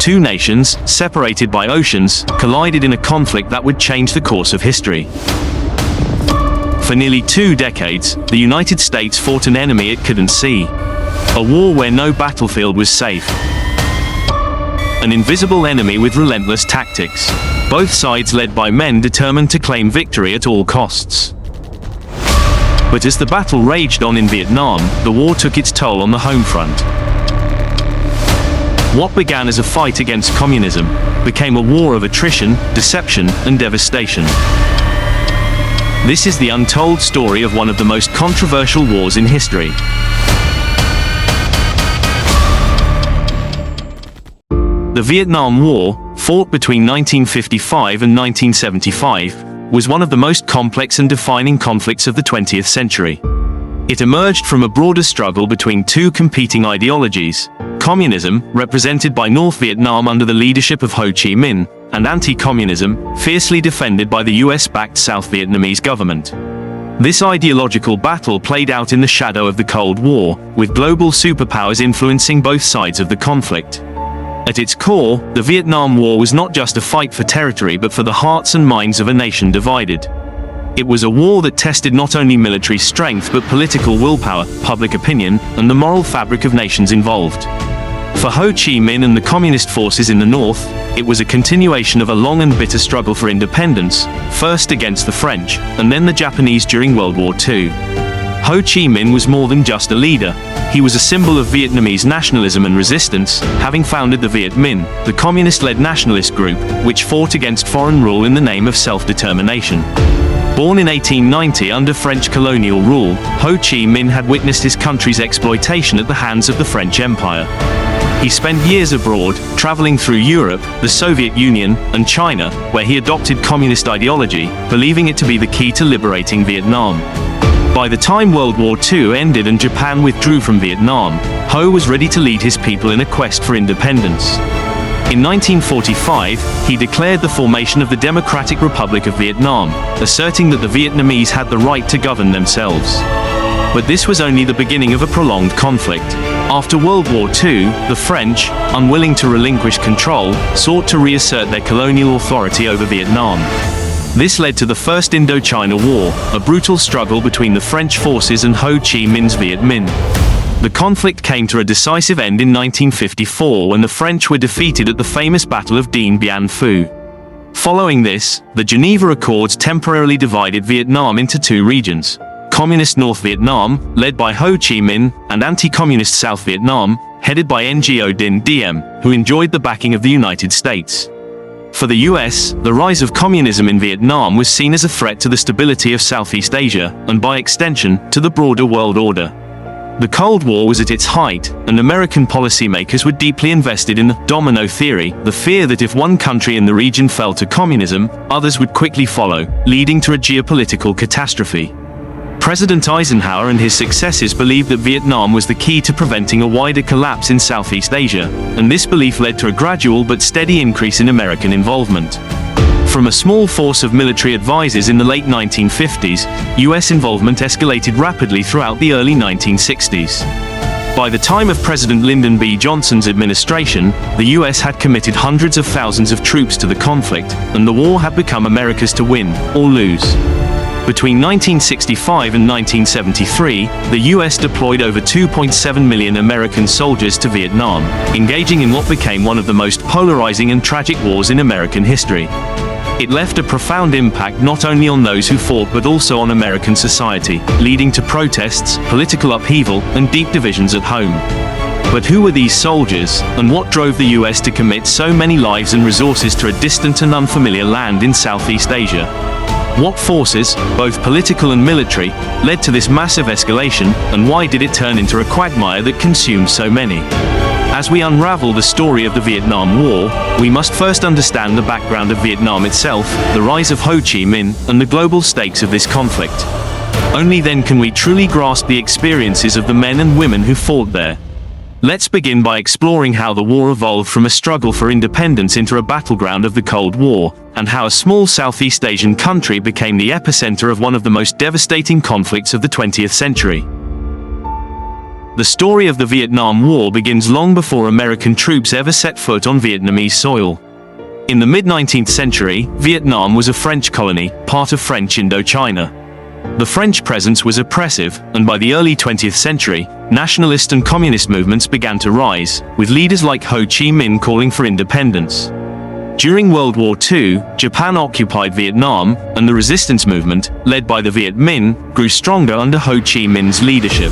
two nations, separated by oceans, collided in a conflict that would change the course of history. For nearly 2 decades, the United States fought an enemy it couldn't see. A war where no battlefield was safe. An invisible enemy with relentless tactics. Both sides led by men determined to claim victory at all costs. But as the battle raged on in Vietnam, the war took its toll on the home front. What began as a fight against communism became a war of attrition, deception, and devastation. This is the untold story of one of the most controversial wars in history. The Vietnam War, fought between 1955 and 1975, was one of the most complex and defining conflicts of the 20th century. It emerged from a broader struggle between two competing ideologies: communism, represented by North Vietnam under the leadership of Ho Chi Minh, and anti-communism, fiercely defended by the US-backed South Vietnamese government. This ideological battle played out in the shadow of the Cold War, with global superpowers influencing both sides of the conflict. At its core, the Vietnam War was not just a fight for territory but for the hearts and minds of a nation divided. It was a war that tested not only military strength but political willpower, public opinion, and the moral fabric of nations involved. For Ho Chi Minh and the communist forces in the north, it was a continuation of a long and bitter struggle for independence, first against the French, and then the Japanese during World War II. Ho Chi Minh was more than just a leader. He was a symbol of Vietnamese nationalism and resistance, having founded the Viet Minh, the communist-led nationalist group, which fought against foreign rule in the name of self-determination. Born in 1890 under French colonial rule, Ho Chi Minh had witnessed his country's exploitation at the hands of the French Empire. He spent years abroad, traveling through Europe, the Soviet Union, and China, where he adopted communist ideology, believing it to be the key to liberating Vietnam. By the time World War II ended and Japan withdrew from Vietnam, Ho was ready to lead his people in a quest for independence. In 1945, he declared the formation of the Democratic Republic of Vietnam, asserting that the Vietnamese had the right to govern themselves. But this was only the beginning of a prolonged conflict. After World War II, the French, unwilling to relinquish control, sought to reassert their colonial authority over Vietnam. This led to the First Indochina War, a brutal struggle between the French forces and Ho Chi Minh's Viet Minh. The conflict came to a decisive end in 1954 when the French were defeated at the famous Battle of Dien Bien Phu. Following this, the Geneva Accords temporarily divided Vietnam into two regions: Communist North Vietnam, led by Ho Chi Minh, and anti-communist South Vietnam, headed by Ngo Dinh Diem, who enjoyed the backing of the United States. For the US, the rise of communism in Vietnam was seen as a threat to the stability of Southeast Asia, and by extension, to the broader world order. The Cold War was at its height, and American policymakers were deeply invested in the domino theory, the fear that if one country in the region fell to communism, others would quickly follow, leading to a geopolitical catastrophe. President Eisenhower and his successors believed that Vietnam was the key to preventing a wider collapse in Southeast Asia, and this belief led to a gradual but steady increase in American involvement. From a small force of military advisors in the late 1950s, US involvement escalated rapidly throughout the early 1960s. By the time of President Lyndon B. Johnson's administration, the US had committed hundreds of thousands of troops to the conflict, and the war had become America's to win or lose. Between 1965 and 1973, the US deployed over 2.7 million American soldiers to Vietnam, engaging in what became one of the most polarizing and tragic wars in American history. It left a profound impact not only on those who fought but also on American society, leading to protests, political upheaval, and deep divisions at home. But who were these soldiers, and what drove the US to commit so many lives and resources to a distant and unfamiliar land in Southeast Asia? What forces, both political and military, led to this massive escalation, and why did it turn into a quagmire that consumed so many? As we unravel the story of the Vietnam War, we must first understand the background of Vietnam itself, the rise of Ho Chi Minh, and the global stakes of this conflict. Only then can we truly grasp the experiences of the men and women who fought there. Let's begin by exploring how the war evolved from a struggle for independence into a battleground of the Cold War, and how a small Southeast Asian country became the epicenter of one of the most devastating conflicts of the 20th century. The story of the Vietnam War begins long before American troops ever set foot on Vietnamese soil. In the mid-19th century, Vietnam was a French colony, part of French Indochina. The French presence was oppressive, and by the early 20th century, nationalist and communist movements began to rise, with leaders like Ho Chi Minh calling for independence. During World War II, Japan occupied Vietnam, and the resistance movement, led by the Viet Minh, grew stronger under Ho Chi Minh's leadership.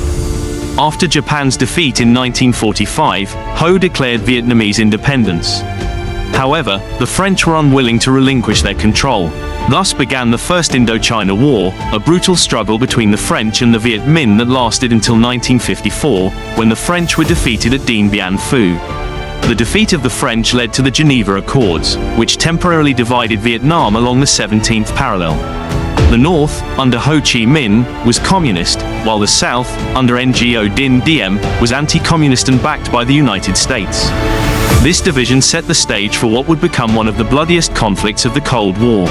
After Japan's defeat in 1945, Ho declared Vietnamese independence. However, the French were unwilling to relinquish their control. Thus began the First Indochina War, a brutal struggle between the French and the Viet Minh that lasted until 1954, when the French were defeated at Dien Bien Phu. The defeat of the French led to the Geneva Accords, which temporarily divided Vietnam along the 17th parallel. The North, under Ho Chi Minh, was communist, while the South, under Ngo Dinh Diem, was anti-communist and backed by the United States. This division set the stage for what would become one of the bloodiest conflicts of the Cold War.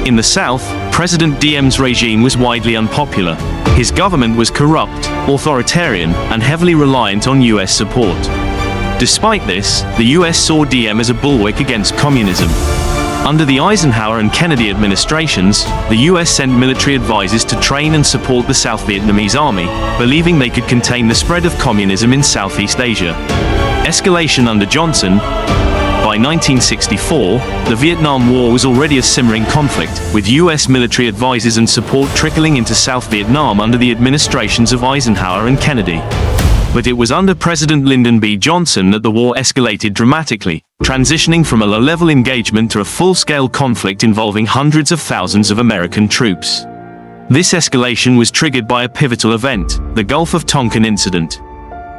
In the South, President Diem's regime was widely unpopular. His government was corrupt, authoritarian, and heavily reliant on US support. Despite this, the US saw Diem as a bulwark against communism. Under the Eisenhower and Kennedy administrations, the US sent military advisors to train and support the South Vietnamese army, believing they could contain the spread of communism in Southeast Asia. Escalation under Johnson. By 1964, the Vietnam War was already a simmering conflict, with US military advisors and support trickling into South Vietnam under the administrations of Eisenhower and Kennedy. But it was under President Lyndon B. Johnson that the war escalated dramatically, transitioning from a low-level engagement to a full-scale conflict involving hundreds of thousands of American troops. This escalation was triggered by a pivotal event, the Gulf of Tonkin incident.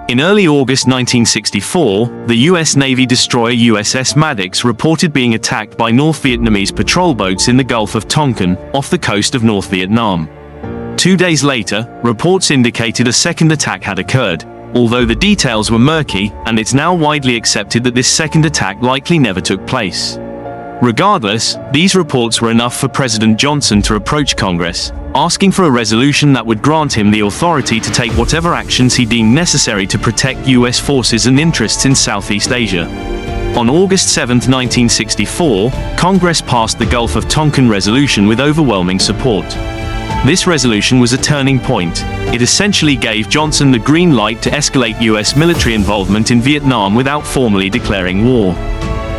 In early August 1964, the US Navy destroyer USS Maddox reported being attacked by North Vietnamese patrol boats in the Gulf of Tonkin, off the coast of North Vietnam. 2 days later, reports indicated a second attack had occurred, although the details were murky, and it's now widely accepted that this second attack likely never took place. Regardless, these reports were enough for President Johnson to approach Congress, asking for a resolution that would grant him the authority to take whatever actions he deemed necessary to protect US forces and interests in Southeast Asia. On August 7, 1964, Congress passed the Gulf of Tonkin Resolution with overwhelming support. This resolution was a turning point. It essentially gave Johnson the green light to escalate US military involvement in Vietnam without formally declaring war.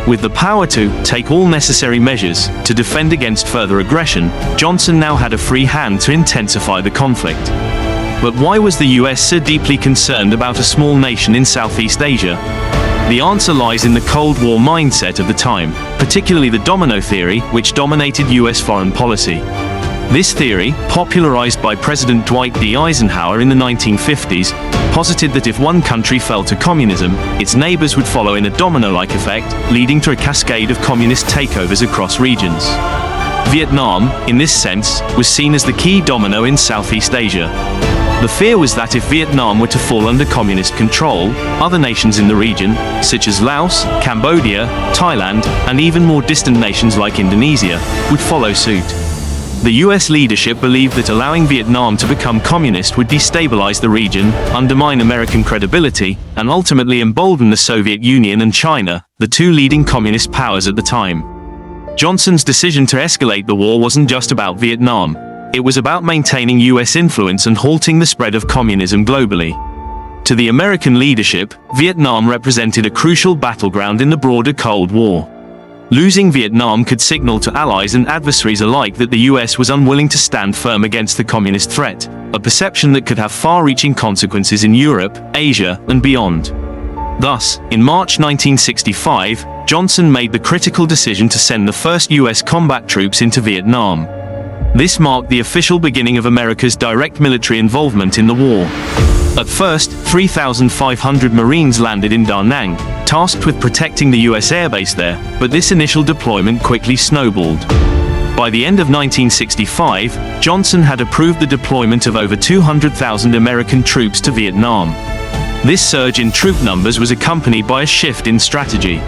With the power to take all necessary measures to defend against further aggression, Johnson now had a free hand to intensify the conflict. But why was the US so deeply concerned about a small nation in Southeast Asia? The answer lies in the Cold War mindset of the time, particularly the domino theory, which dominated US foreign policy. This theory, popularized by President Dwight D. Eisenhower in the 1950s, posited that if one country fell to communism, its neighbors would follow in a domino-like effect, leading to a cascade of communist takeovers across regions. Vietnam, in this sense, was seen as the key domino in Southeast Asia. The fear was that if Vietnam were to fall under communist control, other nations in the region, such as Laos, Cambodia, Thailand, and even more distant nations like Indonesia, would follow suit. The US leadership believed that allowing Vietnam to become communist would destabilize the region, undermine American credibility, and ultimately embolden the Soviet Union and China, the two leading communist powers at the time. Johnson's decision to escalate the war wasn't just about Vietnam. It was about maintaining US influence and halting the spread of communism globally. To the American leadership, Vietnam represented a crucial battleground in the broader Cold War. Losing Vietnam could signal to allies and adversaries alike that the US was unwilling to stand firm against the communist threat, a perception that could have far-reaching consequences in Europe, Asia, and beyond. Thus, in March 1965, Johnson made the critical decision to send the first US combat troops into Vietnam. This marked the official beginning of America's direct military involvement in the war. At first, 3,500 Marines landed in Da Nang, tasked with protecting the US airbase there, but this initial deployment quickly snowballed. By the end of 1965, Johnson had approved the deployment of over 200,000 American troops to Vietnam. This surge in troop numbers was accompanied by a shift in strategy.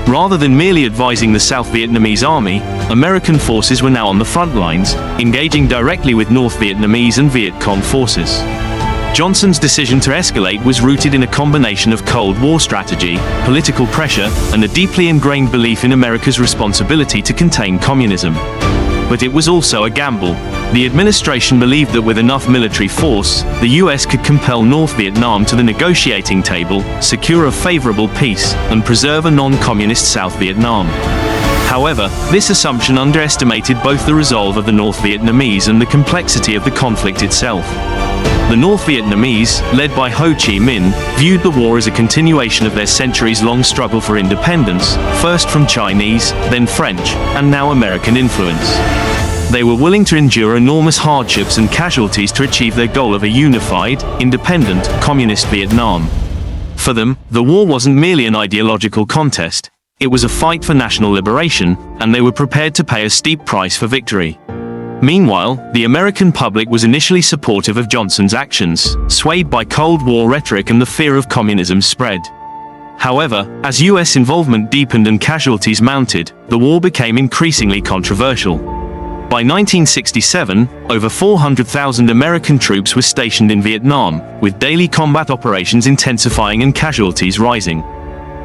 Rather than merely advising the South Vietnamese army, American forces were now on the front lines, engaging directly with North Vietnamese and Viet Cong forces. Johnson's decision to escalate was rooted in a combination of Cold War strategy, political pressure, and a deeply ingrained belief in America's responsibility to contain communism. But it was also a gamble. The administration believed that with enough military force, the US could compel North Vietnam to the negotiating table, secure a favorable peace, and preserve a non-communist South Vietnam. However, this assumption underestimated both the resolve of the North Vietnamese and the complexity of the conflict itself. The North Vietnamese, led by Ho Chi Minh, viewed the war as a continuation of their centuries-long struggle for independence, first from Chinese, then French, and now American influence. They were willing to endure enormous hardships and casualties to achieve their goal of a unified, independent, communist Vietnam. For them, the war wasn't merely an ideological contest. It was a fight for national liberation, and they were prepared to pay a steep price for victory. Meanwhile, the American public was initially supportive of Johnson's actions, swayed by Cold War rhetoric and the fear of communism's spread. However, as US involvement deepened and casualties mounted, the war became increasingly controversial. By 1967, over 400,000 American troops were stationed in Vietnam, with daily combat operations intensifying and casualties rising.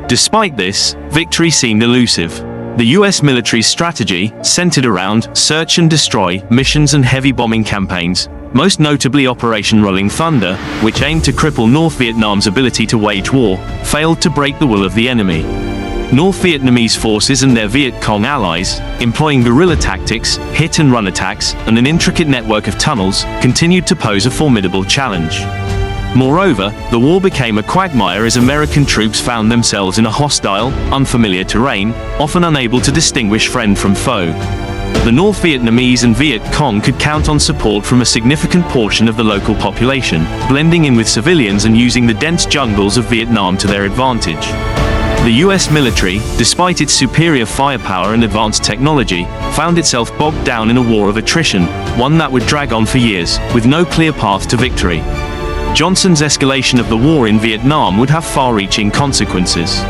Despite this, victory seemed elusive. The US military's strategy, centered around search and destroy missions and heavy bombing campaigns, most notably Operation Rolling Thunder, which aimed to cripple North Vietnam's ability to wage war, failed to break the will of the enemy. North Vietnamese forces and their Viet Cong allies, employing guerrilla tactics, hit-and-run attacks, and an intricate network of tunnels, continued to pose a formidable challenge. Moreover, the war became a quagmire as American troops found themselves in a hostile, unfamiliar terrain, often unable to distinguish friend from foe. The North Vietnamese and Viet Cong could count on support from a significant portion of the local population, blending in with civilians and using the dense jungles of Vietnam to their advantage. The US military, despite its superior firepower and advanced technology, found itself bogged down in a war of attrition, one that would drag on for years, with no clear path to victory. Johnson's escalation of the war in Vietnam would have far-reaching consequences.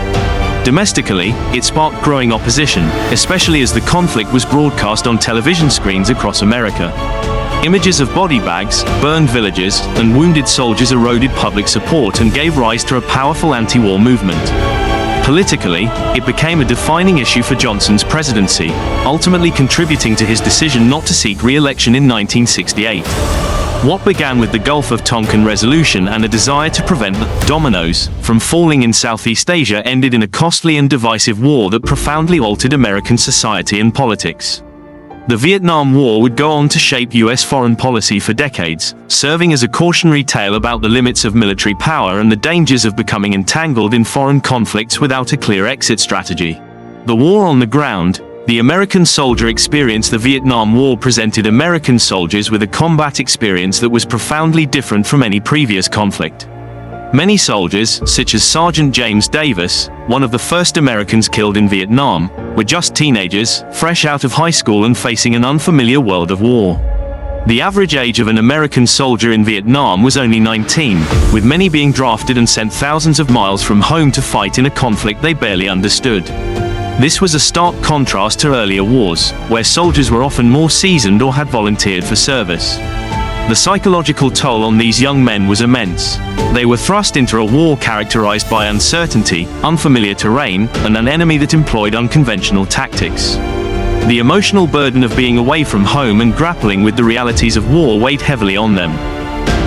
Domestically, it sparked growing opposition, especially as the conflict was broadcast on television screens across America. Images of body bags, burned villages, and wounded soldiers eroded public support and gave rise to a powerful anti-war movement. Politically, it became a defining issue for Johnson's presidency, ultimately contributing to his decision not to seek re-election in 1968. What began with the Gulf of Tonkin resolution and a desire to prevent the dominoes from falling in Southeast Asia ended in a costly and divisive war that profoundly altered American society and politics. The Vietnam War would go on to shape US foreign policy for decades, serving as a cautionary tale about the limits of military power and the dangers of becoming entangled in foreign conflicts without a clear exit strategy. The war on the ground. The American soldier experience. The Vietnam War presented American soldiers with a combat experience that was profoundly different from any previous conflict. Many soldiers, such as Sergeant James Davis, one of the first Americans killed in Vietnam, were just teenagers, fresh out of high school and facing an unfamiliar world of war. The average age of an American soldier in Vietnam was only 19, with many being drafted and sent thousands of miles from home to fight in a conflict they barely understood. This was a stark contrast to earlier wars, where soldiers were often more seasoned or had volunteered for service. The psychological toll on these young men was immense. They were thrust into a war characterized by uncertainty, unfamiliar terrain, and an enemy that employed unconventional tactics. The emotional burden of being away from home and grappling with the realities of war weighed heavily on them.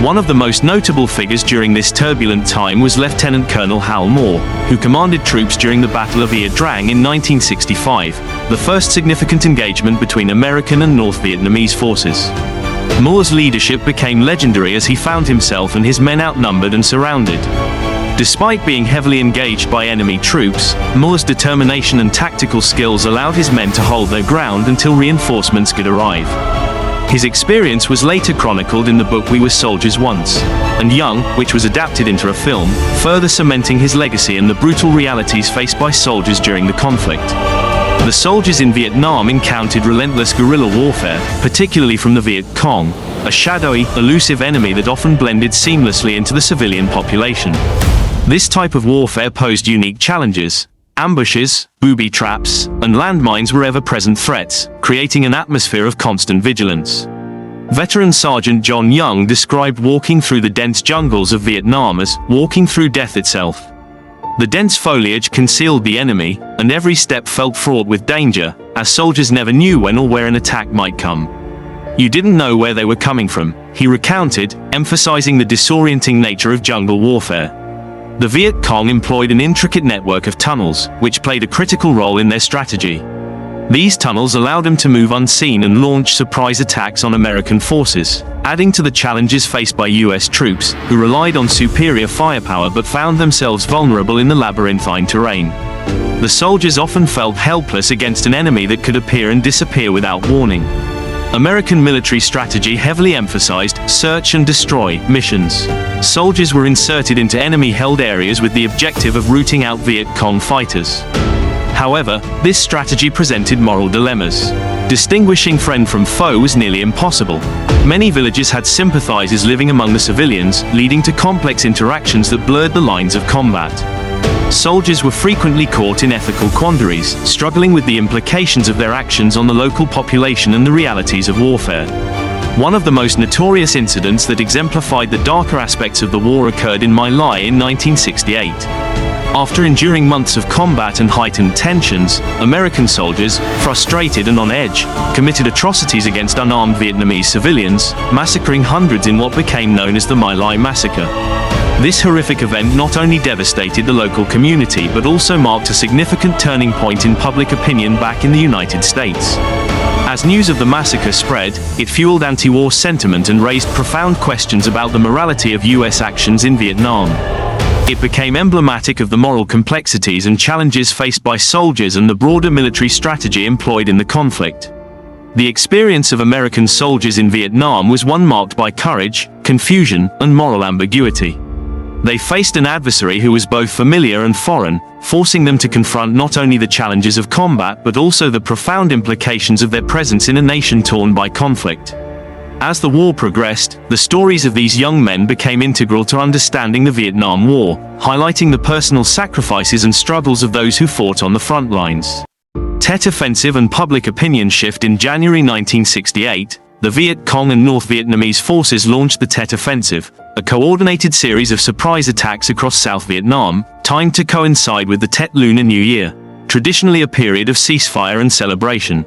One of the most notable figures during this turbulent time was Lieutenant Colonel Hal Moore, who commanded troops during the Battle of Ia Drang in 1965, the first significant engagement between American and North Vietnamese forces. Moore's leadership became legendary as he found himself and his men outnumbered and surrounded. Despite being heavily engaged by enemy troops, Moore's determination and tactical skills allowed his men to hold their ground until reinforcements could arrive. His experience was later chronicled in the book We Were Soldiers Once and Young, which was adapted into a film, further cementing his legacy and the brutal realities faced by soldiers during the conflict. The soldiers in Vietnam encountered relentless guerrilla warfare, particularly from the Viet Cong, a shadowy, elusive enemy that often blended seamlessly into the civilian population. This type of warfare posed unique challenges. Ambushes, booby traps, and landmines were ever-present threats, creating an atmosphere of constant vigilance. Veteran Sergeant John Young described walking through the dense jungles of Vietnam as walking through death itself. The dense foliage concealed the enemy, and every step felt fraught with danger, as soldiers never knew when or where an attack might come. You didn't know where they were coming from, he recounted, emphasizing the disorienting nature of jungle warfare. The Viet Cong employed an intricate network of tunnels, which played a critical role in their strategy. These tunnels allowed them to move unseen and launch surprise attacks on American forces, adding to the challenges faced by US troops, who relied on superior firepower but found themselves vulnerable in the labyrinthine terrain. The soldiers often felt helpless against an enemy that could appear and disappear without warning. American military strategy heavily emphasized search and destroy missions. Soldiers were inserted into enemy-held areas with the objective of rooting out Viet Cong fighters. However, this strategy presented moral dilemmas. Distinguishing friend from foe was nearly impossible. Many villages had sympathizers living among the civilians, leading to complex interactions that blurred the lines of combat. Soldiers were frequently caught in ethical quandaries, struggling with the implications of their actions on the local population and the realities of warfare. One of the most notorious incidents that exemplified the darker aspects of the war occurred in My Lai in 1968. After enduring months of combat and heightened tensions, American soldiers, frustrated and on edge, committed atrocities against unarmed Vietnamese civilians, massacring hundreds in what became known as the My Lai massacre. This horrific event not only devastated the local community but also marked a significant turning point in public opinion back in the United States. As news of the massacre spread, it fueled anti-war sentiment and raised profound questions about the morality of US actions in Vietnam. It became emblematic of the moral complexities and challenges faced by soldiers and the broader military strategy employed in the conflict. The experience of American soldiers in Vietnam was one marked by courage, confusion, and moral ambiguity. They faced an adversary who was both familiar and foreign, forcing them to confront not only the challenges of combat but also the profound implications of their presence in a nation torn by conflict. As the war progressed, the stories of these young men became integral to understanding the Vietnam War, highlighting the personal sacrifices and struggles of those who fought on the front lines. Tet Offensive and public opinion shift. In January 1968, the Viet Cong and North Vietnamese forces launched the Tet Offensive, a coordinated series of surprise attacks across South Vietnam, timed to coincide with the Tet Lunar New Year, traditionally a period of ceasefire and celebration.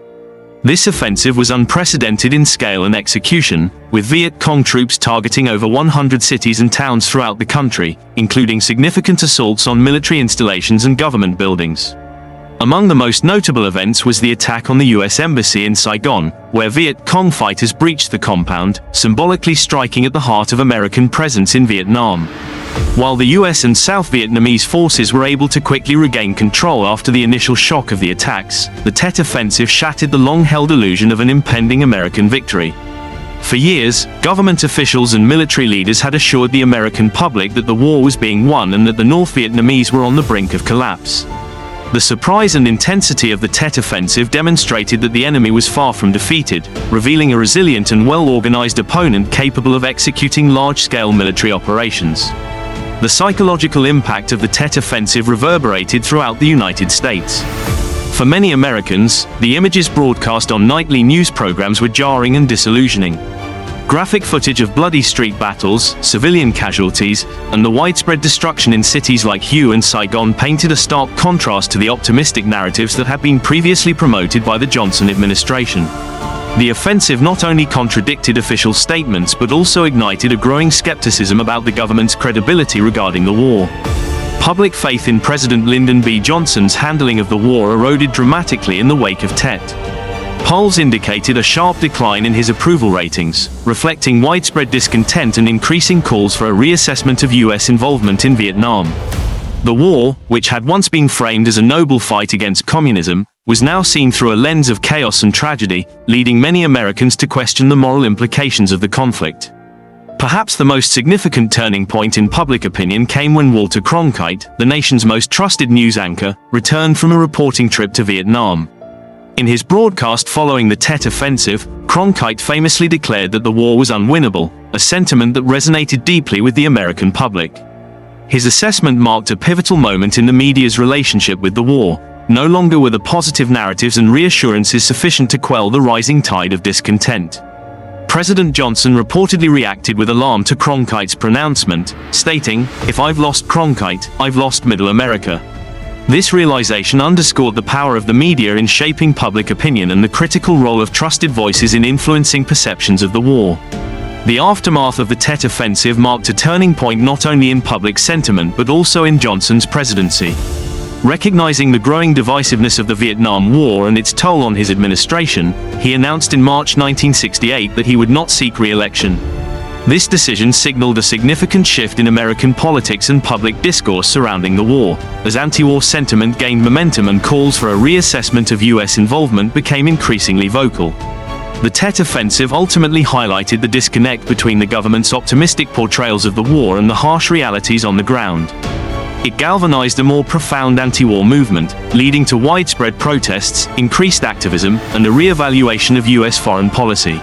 This offensive was unprecedented in scale and execution, with Viet Cong troops targeting over 100 cities and towns throughout the country, including significant assaults on military installations and government buildings. Among the most notable events was the attack on the US Embassy in Saigon, where Viet Cong fighters breached the compound, symbolically striking at the heart of American presence in Vietnam. While the US and South Vietnamese forces were able to quickly regain control after the initial shock of the attacks, the Tet Offensive shattered the long-held illusion of an impending American victory. For years, government officials and military leaders had assured the American public that the war was being won and that the North Vietnamese were on the brink of collapse. The surprise and intensity of the Tet Offensive demonstrated that the enemy was far from defeated, revealing a resilient and well-organized opponent capable of executing large-scale military operations. The psychological impact of the Tet Offensive reverberated throughout the United States. For many Americans, the images broadcast on nightly news programs were jarring and disillusioning. Graphic footage of bloody street battles, civilian casualties, and the widespread destruction in cities like Hue and Saigon painted a stark contrast to the optimistic narratives that had been previously promoted by the Johnson administration. The offensive not only contradicted official statements but also ignited a growing skepticism about the government's credibility regarding the war. Public faith in President Lyndon B. Johnson's handling of the war eroded dramatically in the wake of Tet. Polls indicated a sharp decline in his approval ratings, reflecting widespread discontent and increasing calls for a reassessment of US involvement in Vietnam. The war, which had once been framed as a noble fight against communism, was now seen through a lens of chaos and tragedy, leading many Americans to question the moral implications of the conflict. Perhaps the most significant turning point in public opinion came when Walter Cronkite, the nation's most trusted news anchor, returned from a reporting trip to Vietnam. In his broadcast following the Tet Offensive, Cronkite famously declared that the war was unwinnable, a sentiment that resonated deeply with the American public. His assessment marked a pivotal moment in the media's relationship with the war. No longer were the positive narratives and reassurances sufficient to quell the rising tide of discontent. President Johnson reportedly reacted with alarm to Cronkite's pronouncement, stating, "If I've lost Cronkite, I've lost Middle America." This realization underscored the power of the media in shaping public opinion and the critical role of trusted voices in influencing perceptions of the war. The aftermath of the Tet Offensive marked a turning point not only in public sentiment but also in Johnson's presidency. Recognizing the growing divisiveness of the Vietnam War and its toll on his administration, he announced in March 1968 that he would not seek re-election. This decision signaled a significant shift in American politics and public discourse surrounding the war, as anti-war sentiment gained momentum and calls for a reassessment of U.S. involvement became increasingly vocal. The Tet Offensive ultimately highlighted the disconnect between the government's optimistic portrayals of the war and the harsh realities on the ground. It galvanized a more profound anti-war movement, leading to widespread protests, increased activism, and a re-evaluation of U.S. foreign policy.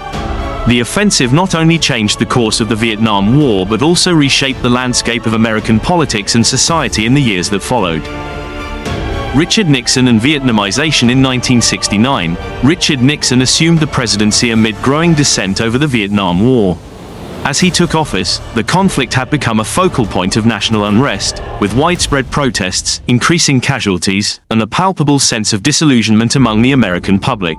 The offensive not only changed the course of the Vietnam War but also reshaped the landscape of American politics and society in the years that followed. Richard Nixon and Vietnamization. In 1969, Richard Nixon assumed the presidency amid growing dissent over the Vietnam War. As he took office, the conflict had become a focal point of national unrest, with widespread protests, increasing casualties, and a palpable sense of disillusionment among the American public.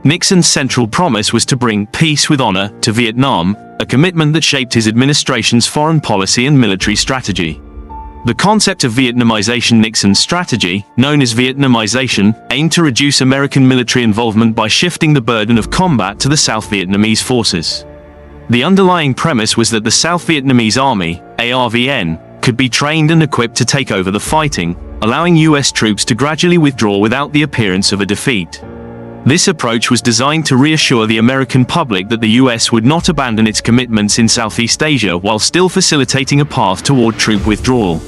Nixon's central promise was to bring peace with honor to Vietnam, a commitment that shaped his administration's foreign policy and military strategy. The concept of Vietnamization. Nixon's strategy, known as Vietnamization, aimed to reduce American military involvement by shifting the burden of combat to the South Vietnamese forces. The underlying premise was that the South Vietnamese Army, ARVN, could be trained and equipped to take over the fighting, allowing U.S. troops to gradually withdraw without the appearance of a defeat. This approach was designed to reassure the American public that the U.S. would not abandon its commitments in Southeast Asia while still facilitating a path toward troop withdrawal.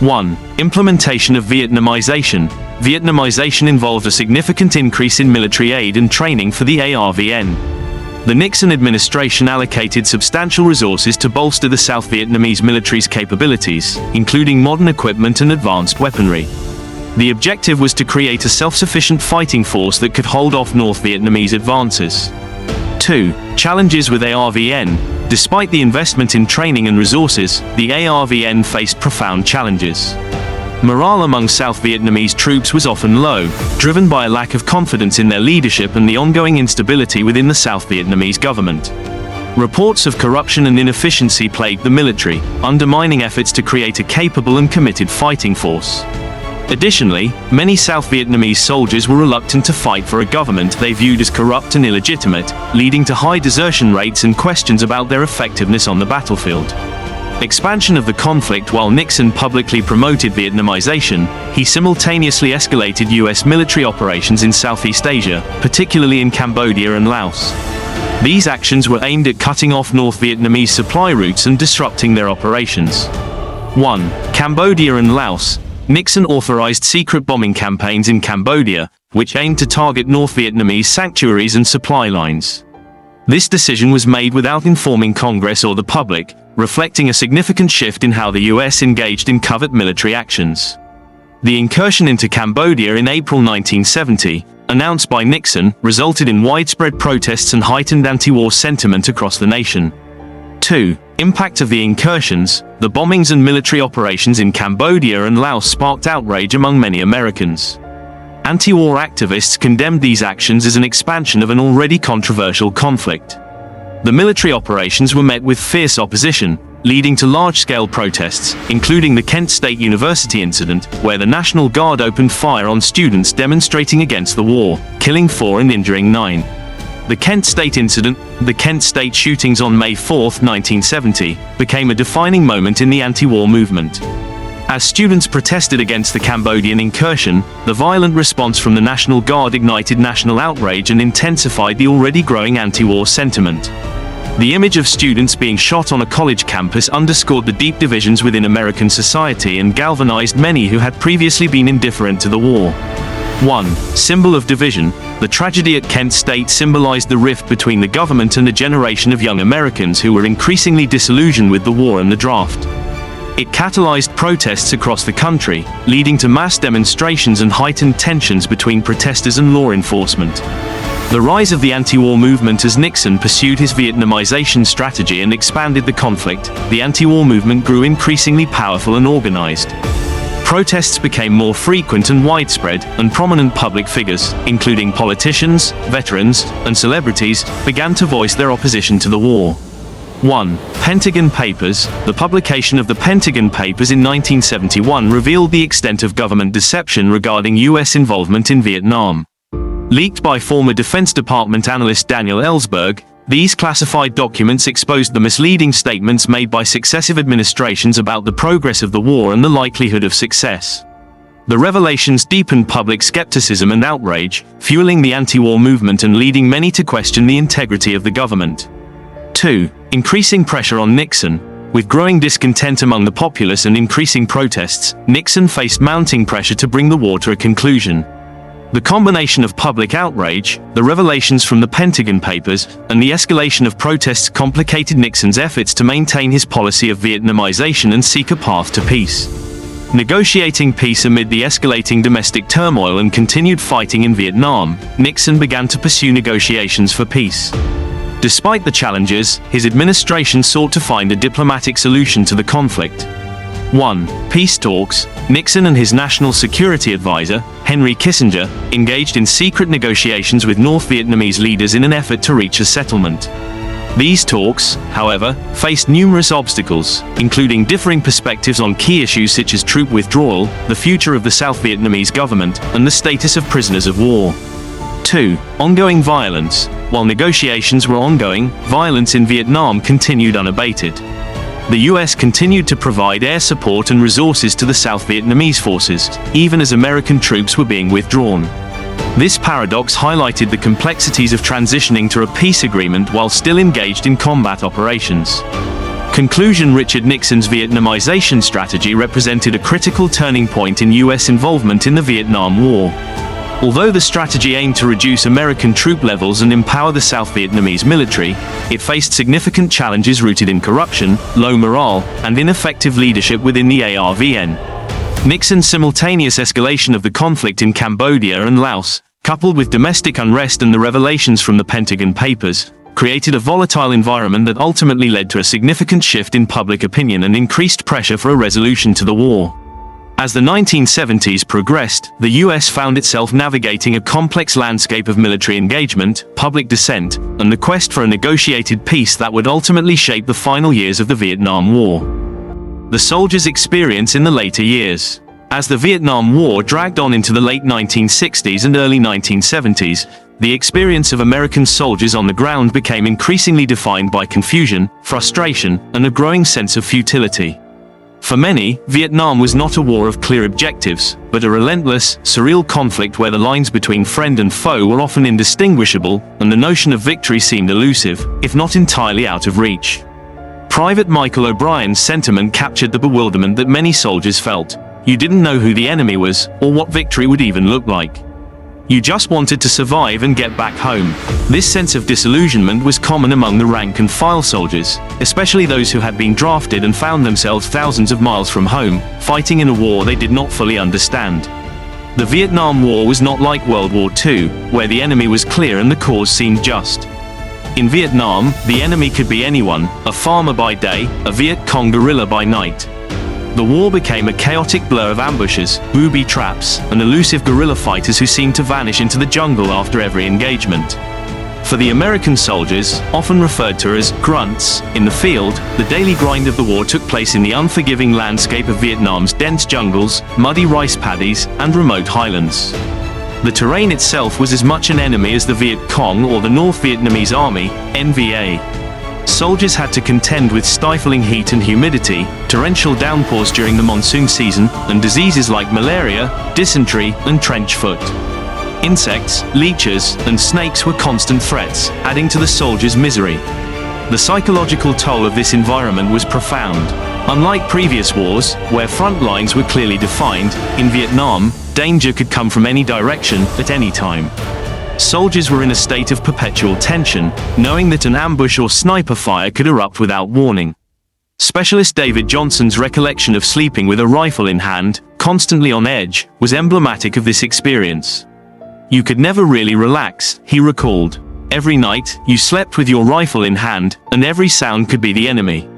1. Implementation of Vietnamization. Vietnamization involved a significant increase in military aid and training for the ARVN. The Nixon administration allocated substantial resources to bolster the South Vietnamese military's capabilities, including modern equipment and advanced weaponry. The objective was to create a self-sufficient fighting force that could hold off North Vietnamese advances. 2. Challenges with ARVN. Despite the investment in training and resources, the ARVN faced profound challenges. Morale among South Vietnamese troops was often low, driven by a lack of confidence in their leadership and the ongoing instability within the South Vietnamese government. Reports of corruption and inefficiency plagued the military, undermining efforts to create a capable and committed fighting force. Additionally, many South Vietnamese soldiers were reluctant to fight for a government they viewed as corrupt and illegitimate, leading to high desertion rates and questions about their effectiveness on the battlefield. Expansion of the conflict. While Nixon publicly promoted Vietnamization, he simultaneously escalated U.S. military operations in Southeast Asia, particularly in Cambodia and Laos. These actions were aimed at cutting off North Vietnamese supply routes and disrupting their operations. 1. Cambodia and Laos. Nixon authorized secret bombing campaigns in Cambodia, which aimed to target North Vietnamese sanctuaries and supply lines. This decision was made without informing Congress or the public, reflecting a significant shift in how the U.S. engaged in covert military actions. The incursion into Cambodia in April 1970, announced by Nixon, resulted in widespread protests and heightened anti-war sentiment across the nation. 2. Impact of the incursions. The bombings and military operations in Cambodia and Laos sparked outrage among many Americans. Anti-war activists condemned these actions as an expansion of an already controversial conflict. The military operations were met with fierce opposition, leading to large-scale protests, including the Kent State University incident, where the National Guard opened fire on students demonstrating against the war, killing 4 and injuring 9. The Kent State incident, the Kent State shootings on May 4, 1970, became a defining moment in the anti-war movement. As students protested against the Cambodian incursion, the violent response from the National Guard ignited national outrage and intensified the already growing anti-war sentiment. The image of students being shot on a college campus underscored the deep divisions within American society and galvanized many who had previously been indifferent to the war. 1. Symbol of division. The tragedy at Kent State symbolized the rift between the government and a generation of young Americans who were increasingly disillusioned with the war and the draft. It catalyzed protests across the country, leading to mass demonstrations and heightened tensions between protesters and law enforcement. The rise of the anti-war movement as Nixon pursued his Vietnamization strategy and expanded the conflict, the anti-war movement grew increasingly powerful and organized. Protests became more frequent and widespread, and prominent public figures, including politicians, veterans, and celebrities, began to voice their opposition to the war. 1. Pentagon Papers. The publication of the Pentagon Papers in 1971 revealed the extent of government deception regarding U.S. involvement in Vietnam. Leaked by former Defense Department analyst Daniel Ellsberg, these classified documents exposed the misleading statements made by successive administrations about the progress of the war and the likelihood of success. The revelations deepened public skepticism and outrage, fueling the anti-war movement and leading many to question the integrity of the government. 2. Increasing pressure on Nixon. With growing discontent among the populace and increasing protests, Nixon faced mounting pressure to bring the war to a conclusion. The combination of public outrage, the revelations from the Pentagon Papers, and the escalation of protests complicated Nixon's efforts to maintain his policy of Vietnamization and seek a path to peace. Negotiating peace amid the escalating domestic turmoil and continued fighting in Vietnam, Nixon began to pursue negotiations for peace. Despite the challenges, his administration sought to find a diplomatic solution to the conflict. 1. Peace talks. Nixon and his national security advisor, Henry Kissinger, engaged in secret negotiations with North Vietnamese leaders in an effort to reach a settlement. These talks, however, faced numerous obstacles, including differing perspectives on key issues such as troop withdrawal, the future of the South Vietnamese government, and the status of prisoners of war. 2. Ongoing violence. While negotiations were ongoing, violence in Vietnam continued unabated. The U.S. continued to provide air support and resources to the South Vietnamese forces, even as American troops were being withdrawn. This paradox highlighted the complexities of transitioning to a peace agreement while still engaged in combat operations. Conclusion. Richard Nixon's Vietnamization strategy represented a critical turning point in U.S. involvement in the Vietnam War. Although the strategy aimed to reduce American troop levels and empower the South Vietnamese military, it faced significant challenges rooted in corruption, low morale, and ineffective leadership within the ARVN. Nixon's simultaneous escalation of the conflict in Cambodia and Laos, coupled with domestic unrest and the revelations from the Pentagon Papers, created a volatile environment that ultimately led to a significant shift in public opinion and increased pressure for a resolution to the war. As the 1970s progressed, the U.S. found itself navigating a complex landscape of military engagement, public dissent, and the quest for a negotiated peace that would ultimately shape the final years of the Vietnam War. The soldiers' experience in the later years. As the Vietnam War dragged on into the late 1960s and early 1970s, the experience of American soldiers on the ground became increasingly defined by confusion, frustration, and a growing sense of futility. For many, Vietnam was not a war of clear objectives, but a relentless, surreal conflict where the lines between friend and foe were often indistinguishable, and the notion of victory seemed elusive, if not entirely out of reach. Private Michael O'Brien's sentiment captured the bewilderment that many soldiers felt. You didn't know who the enemy was, or what victory would even look like. You just wanted to survive and get back home. This sense of disillusionment was common among the rank-and-file soldiers, especially those who had been drafted and found themselves thousands of miles from home, fighting in a war they did not fully understand. The Vietnam War was not like World War II, where the enemy was clear and the cause seemed just. In Vietnam, the enemy could be anyone, a farmer by day, a Viet Cong guerrilla by night. The war became a chaotic blur of ambushes, booby traps, and elusive guerrilla fighters who seemed to vanish into the jungle after every engagement. For the American soldiers, often referred to as grunts, in the field, the daily grind of the war took place in the unforgiving landscape of Vietnam's dense jungles, muddy rice paddies, and remote highlands. The terrain itself was as much an enemy as the Viet Cong or the North Vietnamese Army, NVA. Soldiers had to contend with stifling heat and humidity, torrential downpours during the monsoon season, and diseases like malaria, dysentery, and trench foot. Insects, leeches, and snakes were constant threats, adding to the soldiers' misery. The psychological toll of this environment was profound. Unlike previous wars, where front lines were clearly defined, in Vietnam, danger could come from any direction, at any time. Soldiers were in a state of perpetual tension, knowing that an ambush or sniper fire could erupt without warning. Specialist David Johnson's recollection of sleeping with a rifle in hand, constantly on edge, was emblematic of this experience. You could never really relax, he recalled. Every night, you slept with your rifle in hand, and every sound could be the enemy.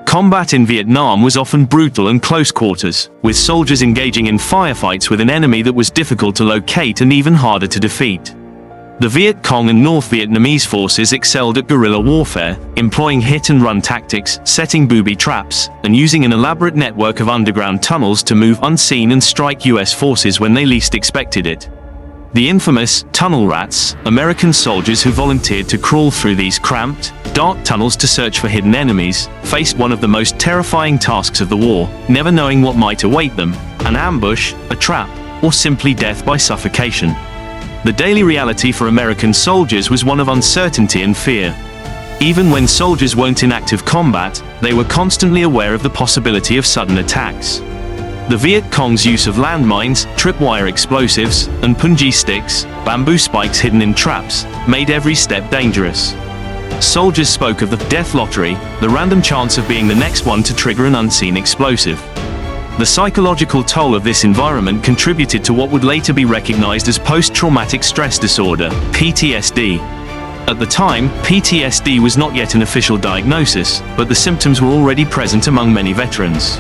Combat in Vietnam was often brutal and close quarters, with soldiers engaging in firefights with an enemy that was difficult to locate and even harder to defeat. The Viet Cong and North Vietnamese forces excelled at guerrilla warfare, employing hit-and-run tactics, setting booby traps, and using an elaborate network of underground tunnels to move unseen and strike U.S. forces when they least expected it. The infamous tunnel rats, American soldiers who volunteered to crawl through these cramped, dark tunnels to search for hidden enemies, faced one of the most terrifying tasks of the war, never knowing what might await them: an ambush, a trap, or simply death by suffocation. The daily reality for American soldiers was one of uncertainty and fear. Even when soldiers weren't in active combat, they were constantly aware of the possibility of sudden attacks. The Viet Cong's use of landmines, tripwire explosives, and punji sticks, bamboo spikes hidden in traps, made every step dangerous. Soldiers spoke of the death lottery, the random chance of being the next one to trigger an unseen explosive. The psychological toll of this environment contributed to what would later be recognized as post-traumatic stress disorder, PTSD. At the time, PTSD was not yet an official diagnosis, but the symptoms were already present among many veterans.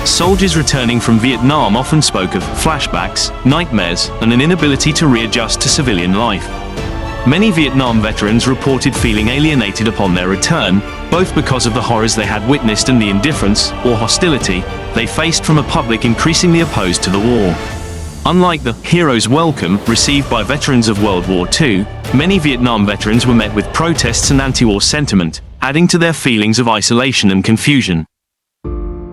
Soldiers returning from Vietnam often spoke of flashbacks, nightmares, and an inability to readjust to civilian life. Many Vietnam veterans reported feeling alienated upon their return, both because of the horrors they had witnessed and the indifference, or hostility, they faced from a public increasingly opposed to the war. Unlike the hero's welcome received by veterans of World War II, many Vietnam veterans were met with protests and anti-war sentiment, adding to their feelings of isolation and confusion.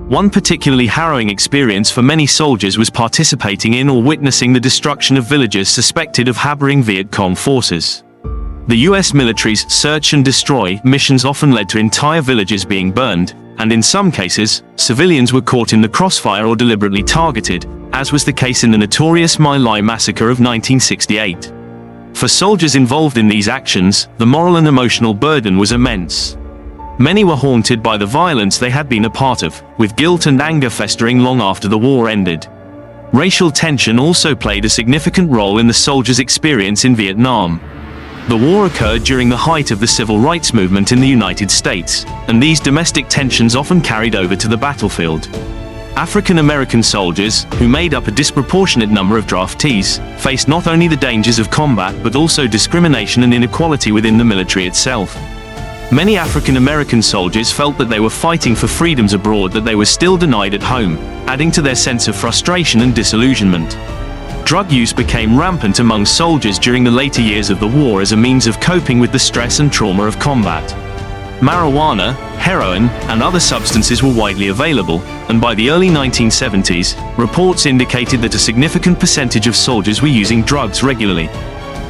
One particularly harrowing experience for many soldiers was participating in or witnessing the destruction of villages suspected of harboring Viet Cong forces. The US military's search and destroy missions often led to entire villages being burned, and in some cases, civilians were caught in the crossfire or deliberately targeted, as was the case in the notorious My Lai massacre of 1968. For soldiers involved in these actions, the moral and emotional burden was immense. Many were haunted by the violence they had been a part of, with guilt and anger festering long after the war ended. Racial tension also played a significant role in the soldiers' experience in Vietnam. The war occurred during the height of the civil rights movement in the United States, and these domestic tensions often carried over to the battlefield. African American soldiers, who made up a disproportionate number of draftees, faced not only the dangers of combat but also discrimination and inequality within the military itself. Many African American soldiers felt that they were fighting for freedoms abroad that they were still denied at home, adding to their sense of frustration and disillusionment. Drug use became rampant among soldiers during the later years of the war as a means of coping with the stress and trauma of combat. Marijuana, heroin, and other substances were widely available, and by the early 1970s, reports indicated that a significant percentage of soldiers were using drugs regularly.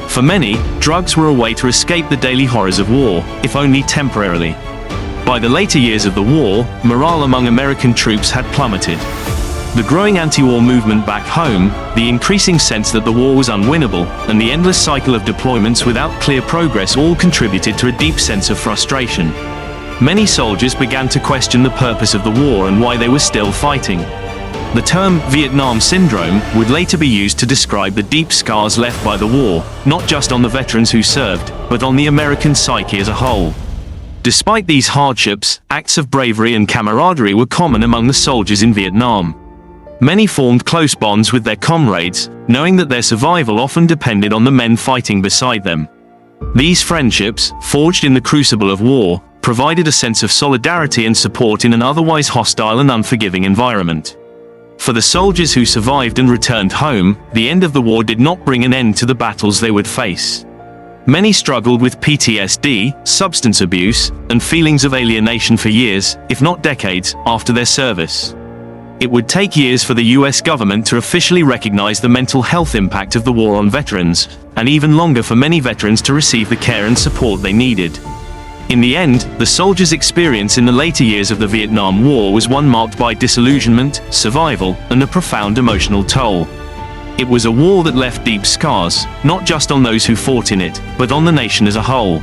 For many, drugs were a way to escape the daily horrors of war, if only temporarily. By the later years of the war, morale among American troops had plummeted. The growing anti-war movement back home, the increasing sense that the war was unwinnable, and the endless cycle of deployments without clear progress all contributed to a deep sense of frustration. Many soldiers began to question the purpose of the war and why they were still fighting. The term Vietnam Syndrome would later be used to describe the deep scars left by the war, not just on the veterans who served, but on the American psyche as a whole. Despite these hardships, acts of bravery and camaraderie were common among the soldiers in Vietnam. Many formed close bonds with their comrades, knowing that their survival often depended on the men fighting beside them. These friendships, forged in the crucible of war, provided a sense of solidarity and support in an otherwise hostile and unforgiving environment. For the soldiers who survived and returned home, the end of the war did not bring an end to the battles they would face. Many struggled with PTSD, substance abuse, and feelings of alienation for years, if not decades, after their service. It would take years for the US government to officially recognize the mental health impact of the war on veterans, and even longer for many veterans to receive the care and support they needed. In the end, the soldiers' experience in the later years of the Vietnam War was one marked by disillusionment, survival, and a profound emotional toll. It was a war that left deep scars, not just on those who fought in it, but on the nation as a whole.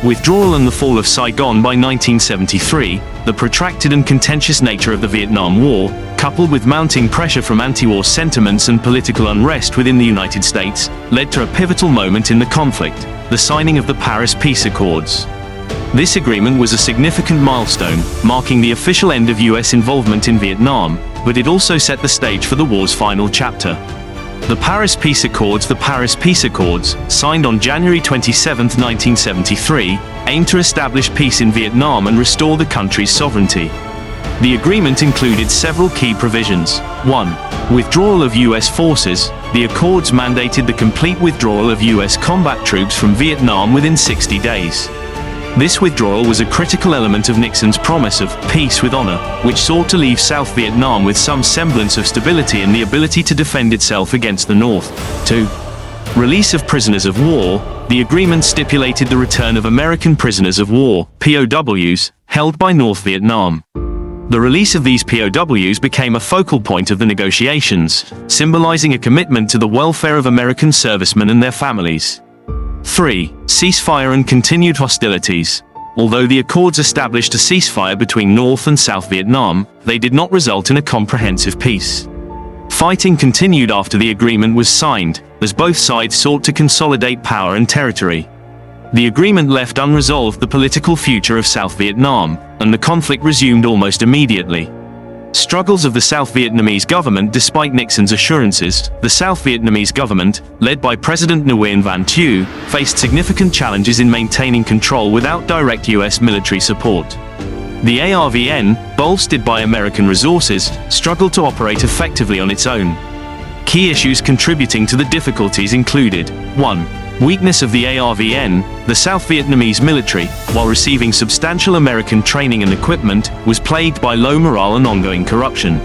Withdrawal and the fall of Saigon by 1973, the protracted and contentious nature of the Vietnam War, coupled with mounting pressure from anti-war sentiments and political unrest within the United States, led to a pivotal moment in the conflict, the signing of the Paris Peace Accords. This agreement was a significant milestone, marking the official end of US involvement in Vietnam, but it also set the stage for the war's final chapter. The Paris Peace Accords, signed on January 27, 1973, aimed to establish peace in Vietnam and restore the country's sovereignty. The agreement included several key provisions. 1. Withdrawal of US forces. The accords mandated the complete withdrawal of US combat troops from Vietnam within 60 days. This withdrawal was a critical element of Nixon's promise of peace with honor, which sought to leave South Vietnam with some semblance of stability and the ability to defend itself against the North. 2. Release of prisoners of war. The agreement stipulated the return of American prisoners of war, POWs, held by North Vietnam. The release of these POWs became a focal point of the negotiations, symbolizing a commitment to the welfare of American servicemen and their families. 3. Ceasefire and continued hostilities. Although the accords established a ceasefire between North and South Vietnam, they did not result in a comprehensive peace. Fighting continued after the agreement was signed, as both sides sought to consolidate power and territory. The agreement left unresolved the political future of South Vietnam, and the conflict resumed almost immediately. Struggles of the South Vietnamese government. Despite Nixon's assurances, the South Vietnamese government, led by President Nguyen Van Thieu, faced significant challenges in maintaining control without direct US military support. The ARVN, bolstered by American resources, struggled to operate effectively on its own. Key issues contributing to the difficulties included: 1. Weakness of the ARVN. The South Vietnamese military, while receiving substantial American training and equipment, was plagued by low morale and ongoing corruption.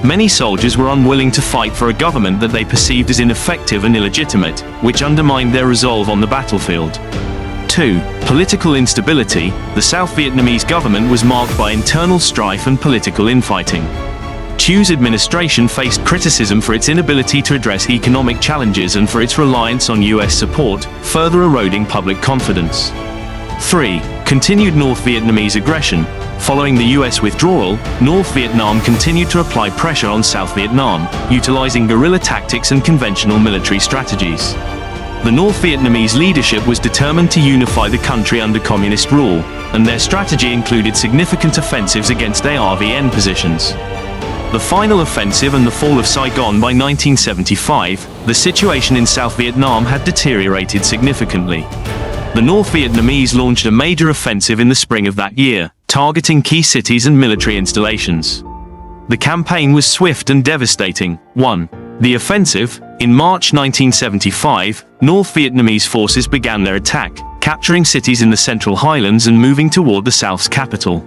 Many soldiers were unwilling to fight for a government that they perceived as ineffective and illegitimate, which undermined their resolve on the battlefield. 2. Political instability. The South Vietnamese government was marked by internal strife and political infighting. Thieu's administration faced criticism for its inability to address economic challenges and for its reliance on US support, further eroding public confidence. 3. Continued North Vietnamese aggression. Following the US withdrawal, North Vietnam continued to apply pressure on South Vietnam, utilizing guerrilla tactics and conventional military strategies. The North Vietnamese leadership was determined to unify the country under communist rule, and their strategy included significant offensives against ARVN positions. The final offensive and the fall of Saigon by 1975, the situation in South Vietnam had deteriorated significantly. The North Vietnamese launched a major offensive in the spring of that year, targeting key cities and military installations. The campaign was swift and devastating. 1. The offensive. In March 1975, North Vietnamese forces began their attack, capturing cities in the Central Highlands and moving toward the South's capital.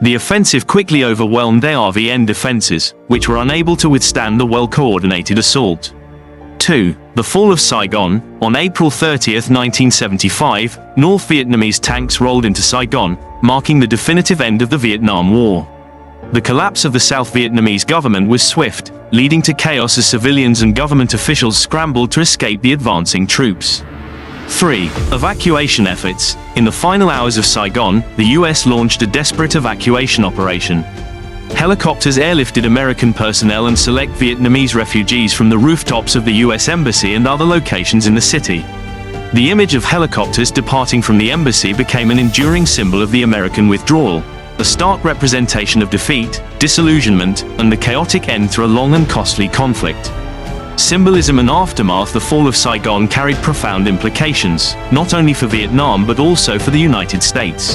The offensive quickly overwhelmed ARVN defenses, which were unable to withstand the well-coordinated assault. 2. The fall of Saigon. On April 30, 1975, North Vietnamese tanks rolled into Saigon, marking the definitive end of the Vietnam War. The collapse of the South Vietnamese government was swift, leading to chaos as civilians and government officials scrambled to escape the advancing troops. 3. Evacuation efforts. In the final hours of Saigon, the US launched a desperate evacuation operation. Helicopters airlifted American personnel and select Vietnamese refugees from the rooftops of the US Embassy and other locations in the city. The image of helicopters departing from the embassy became an enduring symbol of the American withdrawal, a stark representation of defeat, disillusionment, and the chaotic end to a long and costly conflict. Symbolism and aftermath. The fall of Saigon carried profound implications, not only for Vietnam but also for the United States.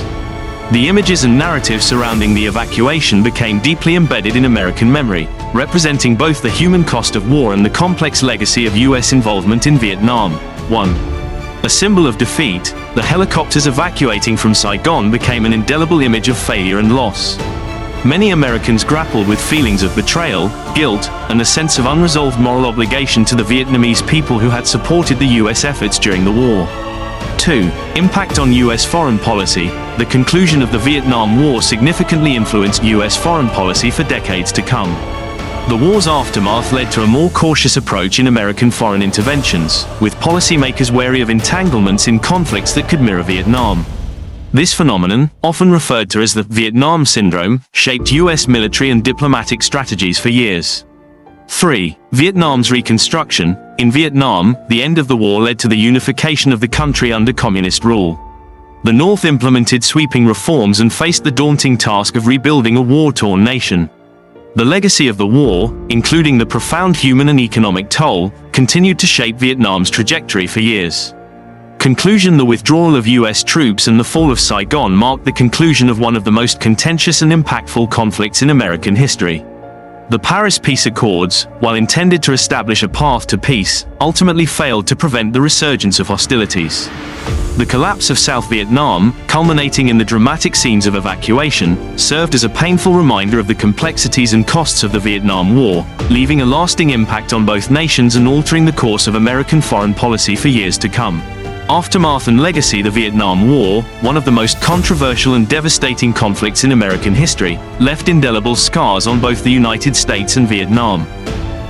The images and narratives surrounding the evacuation became deeply embedded in American memory, representing both the human cost of war and the complex legacy of US involvement in Vietnam. 1. A symbol of defeat. The helicopters evacuating from Saigon became an indelible image of failure and loss. Many Americans grappled with feelings of betrayal, guilt, and a sense of unresolved moral obligation to the Vietnamese people who had supported the US efforts during the war. 2. Impact on US foreign policy. The conclusion of the Vietnam War significantly influenced US foreign policy for decades to come. The war's aftermath led to a more cautious approach in American foreign interventions, with policymakers wary of entanglements in conflicts that could mirror Vietnam. This phenomenon, often referred to as the Vietnam Syndrome, shaped U.S. military and diplomatic strategies for years. 3. Vietnam's reconstruction. In Vietnam, the end of the war led to the unification of the country under communist rule. The North implemented sweeping reforms and faced the daunting task of rebuilding a war-torn nation. The legacy of the war, including the profound human and economic toll, continued to shape Vietnam's trajectory for years. Conclusion. The withdrawal of U.S. troops and the fall of Saigon marked the conclusion of one of the most contentious and impactful conflicts in American history. The Paris Peace Accords, while intended to establish a path to peace, ultimately failed to prevent the resurgence of hostilities. The collapse of South Vietnam, culminating in the dramatic scenes of evacuation, served as a painful reminder of the complexities and costs of the Vietnam War, leaving a lasting impact on both nations and altering the course of American foreign policy for years to come. Aftermath and legacy. The Vietnam War, one of the most controversial and devastating conflicts in American history, left indelible scars on both the United States and Vietnam.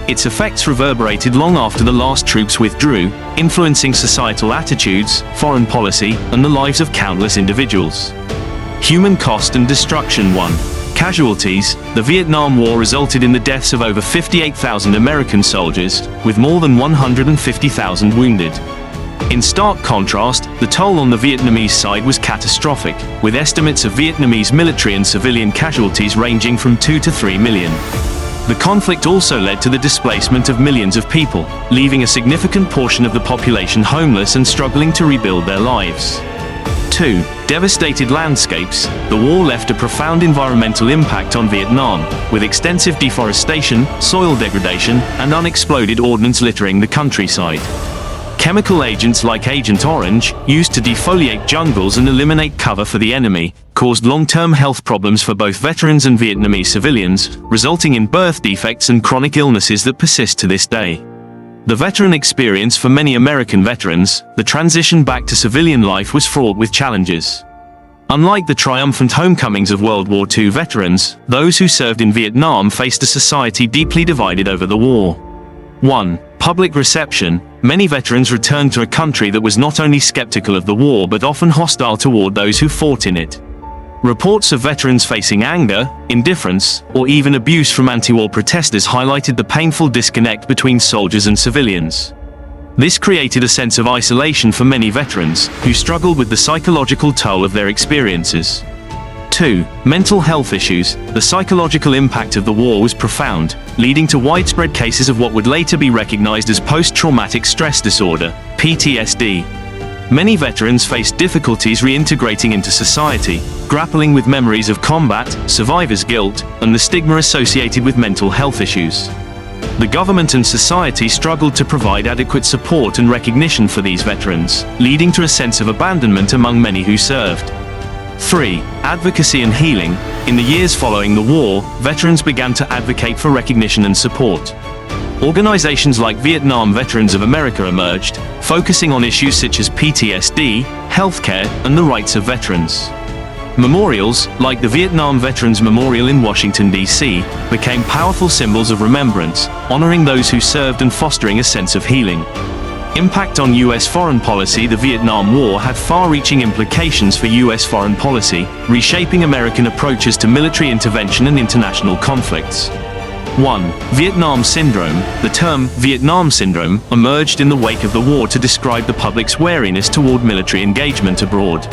Its effects reverberated long after the last troops withdrew, influencing societal attitudes, foreign policy, and the lives of countless individuals. Human cost and destruction. 1. Casualties. The Vietnam War resulted in the deaths of over 58,000 American soldiers, with more than 150,000 wounded. In stark contrast, the toll on the Vietnamese side was catastrophic, with estimates of Vietnamese military and civilian casualties ranging from 2 to 3 million. The conflict also led to the displacement of millions of people, leaving a significant portion of the population homeless and struggling to rebuild their lives. 2. Devastated landscapes. The war left a profound environmental impact on Vietnam, with extensive deforestation, soil degradation, and unexploded ordnance littering the countryside. Chemical agents like Agent Orange, used to defoliate jungles and eliminate cover for the enemy, caused long-term health problems for both veterans and Vietnamese civilians, resulting in birth defects and chronic illnesses that persist to this day. The veteran experience. For many American veterans, the transition back to civilian life was fraught with challenges. Unlike the triumphant homecomings of World War II veterans, those who served in Vietnam faced a society deeply divided over the war. 1. Public reception. Many veterans returned to a country that was not only skeptical of the war but often hostile toward those who fought in it. Reports of veterans facing anger, indifference, or even abuse from anti-war protesters highlighted the painful disconnect between soldiers and civilians. This created a sense of isolation for many veterans, who struggled with the psychological toll of their experiences. 2. Mental health issues. The psychological impact of the war was profound, leading to widespread cases of what would later be recognized as post-traumatic stress disorder, PTSD. Many veterans faced difficulties reintegrating into society, grappling with memories of combat, survivor's guilt, and the stigma associated with mental health issues. The government and society struggled to provide adequate support and recognition for these veterans, leading to a sense of abandonment among many who served. 3. Advocacy and healing. In the years following the war, veterans began to advocate for recognition and support. Organizations like Vietnam Veterans of America emerged, focusing on issues such as PTSD, healthcare, and the rights of veterans. Memorials, like the Vietnam Veterans Memorial in Washington, D.C., became powerful symbols of remembrance, honoring those who served and fostering a sense of healing. Impact on U.S. foreign policy. The Vietnam War had far-reaching implications for U.S. foreign policy, reshaping American approaches to military intervention and international conflicts. 1. Vietnam Syndrome. The term Vietnam Syndrome emerged in the wake of the war to describe the public's wariness toward military engagement abroad.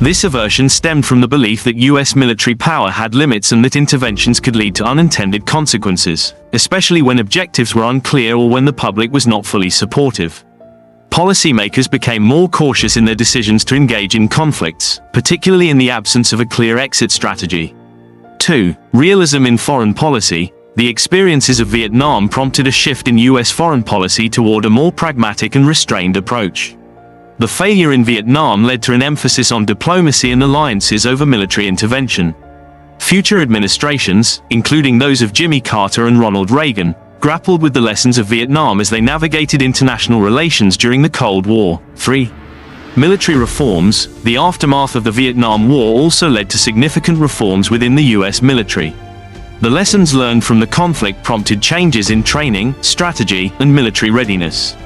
This aversion stemmed from the belief that U.S. military power had limits and that interventions could lead to unintended consequences, especially when objectives were unclear or when the public was not fully supportive. Policymakers became more cautious in their decisions to engage in conflicts, particularly in the absence of a clear exit strategy. 2. Realism in foreign policy. The experiences of Vietnam prompted a shift in U.S. foreign policy toward a more pragmatic and restrained approach. The failure in Vietnam led to an emphasis on diplomacy and alliances over military intervention. Future administrations, including those of Jimmy Carter and Ronald Reagan, grappled with the lessons of Vietnam as they navigated international relations during the Cold War. 3. Military reforms. The aftermath of the Vietnam War also led to significant reforms within the U.S. military. The lessons learned from the conflict prompted changes in training, strategy, and military readiness.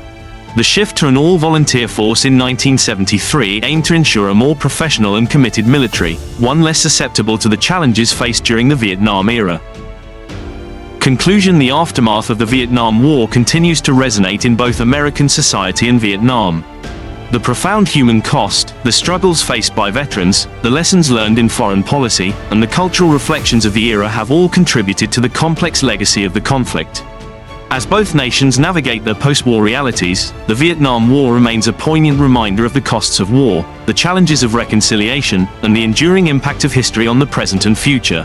The shift to an all-volunteer force in 1973 aimed to ensure a more professional and committed military, one less susceptible to the challenges faced during the Vietnam era. Conclusion: the aftermath of the Vietnam War continues to resonate in both American society and Vietnam. The profound human cost, the struggles faced by veterans, the lessons learned in foreign policy, and the cultural reflections of the era have all contributed to the complex legacy of the conflict. As both nations navigate their post-war realities, the Vietnam War remains a poignant reminder of the costs of war, the challenges of reconciliation, and the enduring impact of history on the present and future.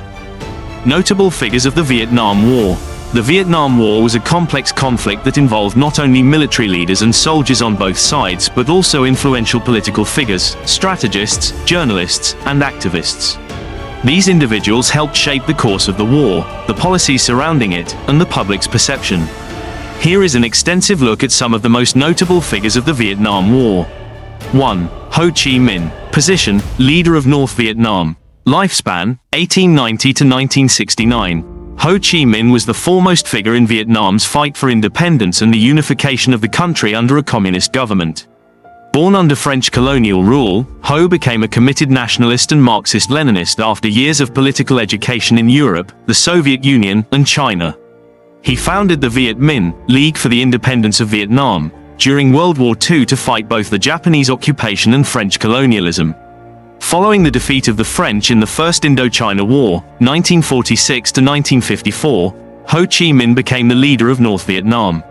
Notable figures of the Vietnam War. The Vietnam War was a complex conflict that involved not only military leaders and soldiers on both sides but also influential political figures, strategists, journalists, and activists. These individuals helped shape the course of the war, the policies surrounding it, and the public's perception. Here is an extensive look at some of the most notable figures of the Vietnam War. 1. Ho Chi Minh. Position: leader of North Vietnam. Lifespan: 1890 to 1969. Ho Chi Minh was the foremost figure in Vietnam's fight for independence and the unification of the country under a communist government. Born under French colonial rule, Ho became a committed nationalist and Marxist-Leninist after years of political education in Europe, the Soviet Union, and China. He founded the Viet Minh, League for the Independence of Vietnam, during World War II to fight both the Japanese occupation and French colonialism. Following the defeat of the French in the First Indochina War, 1946 to 1954, Ho Chi Minh became the leader of North Vietnam.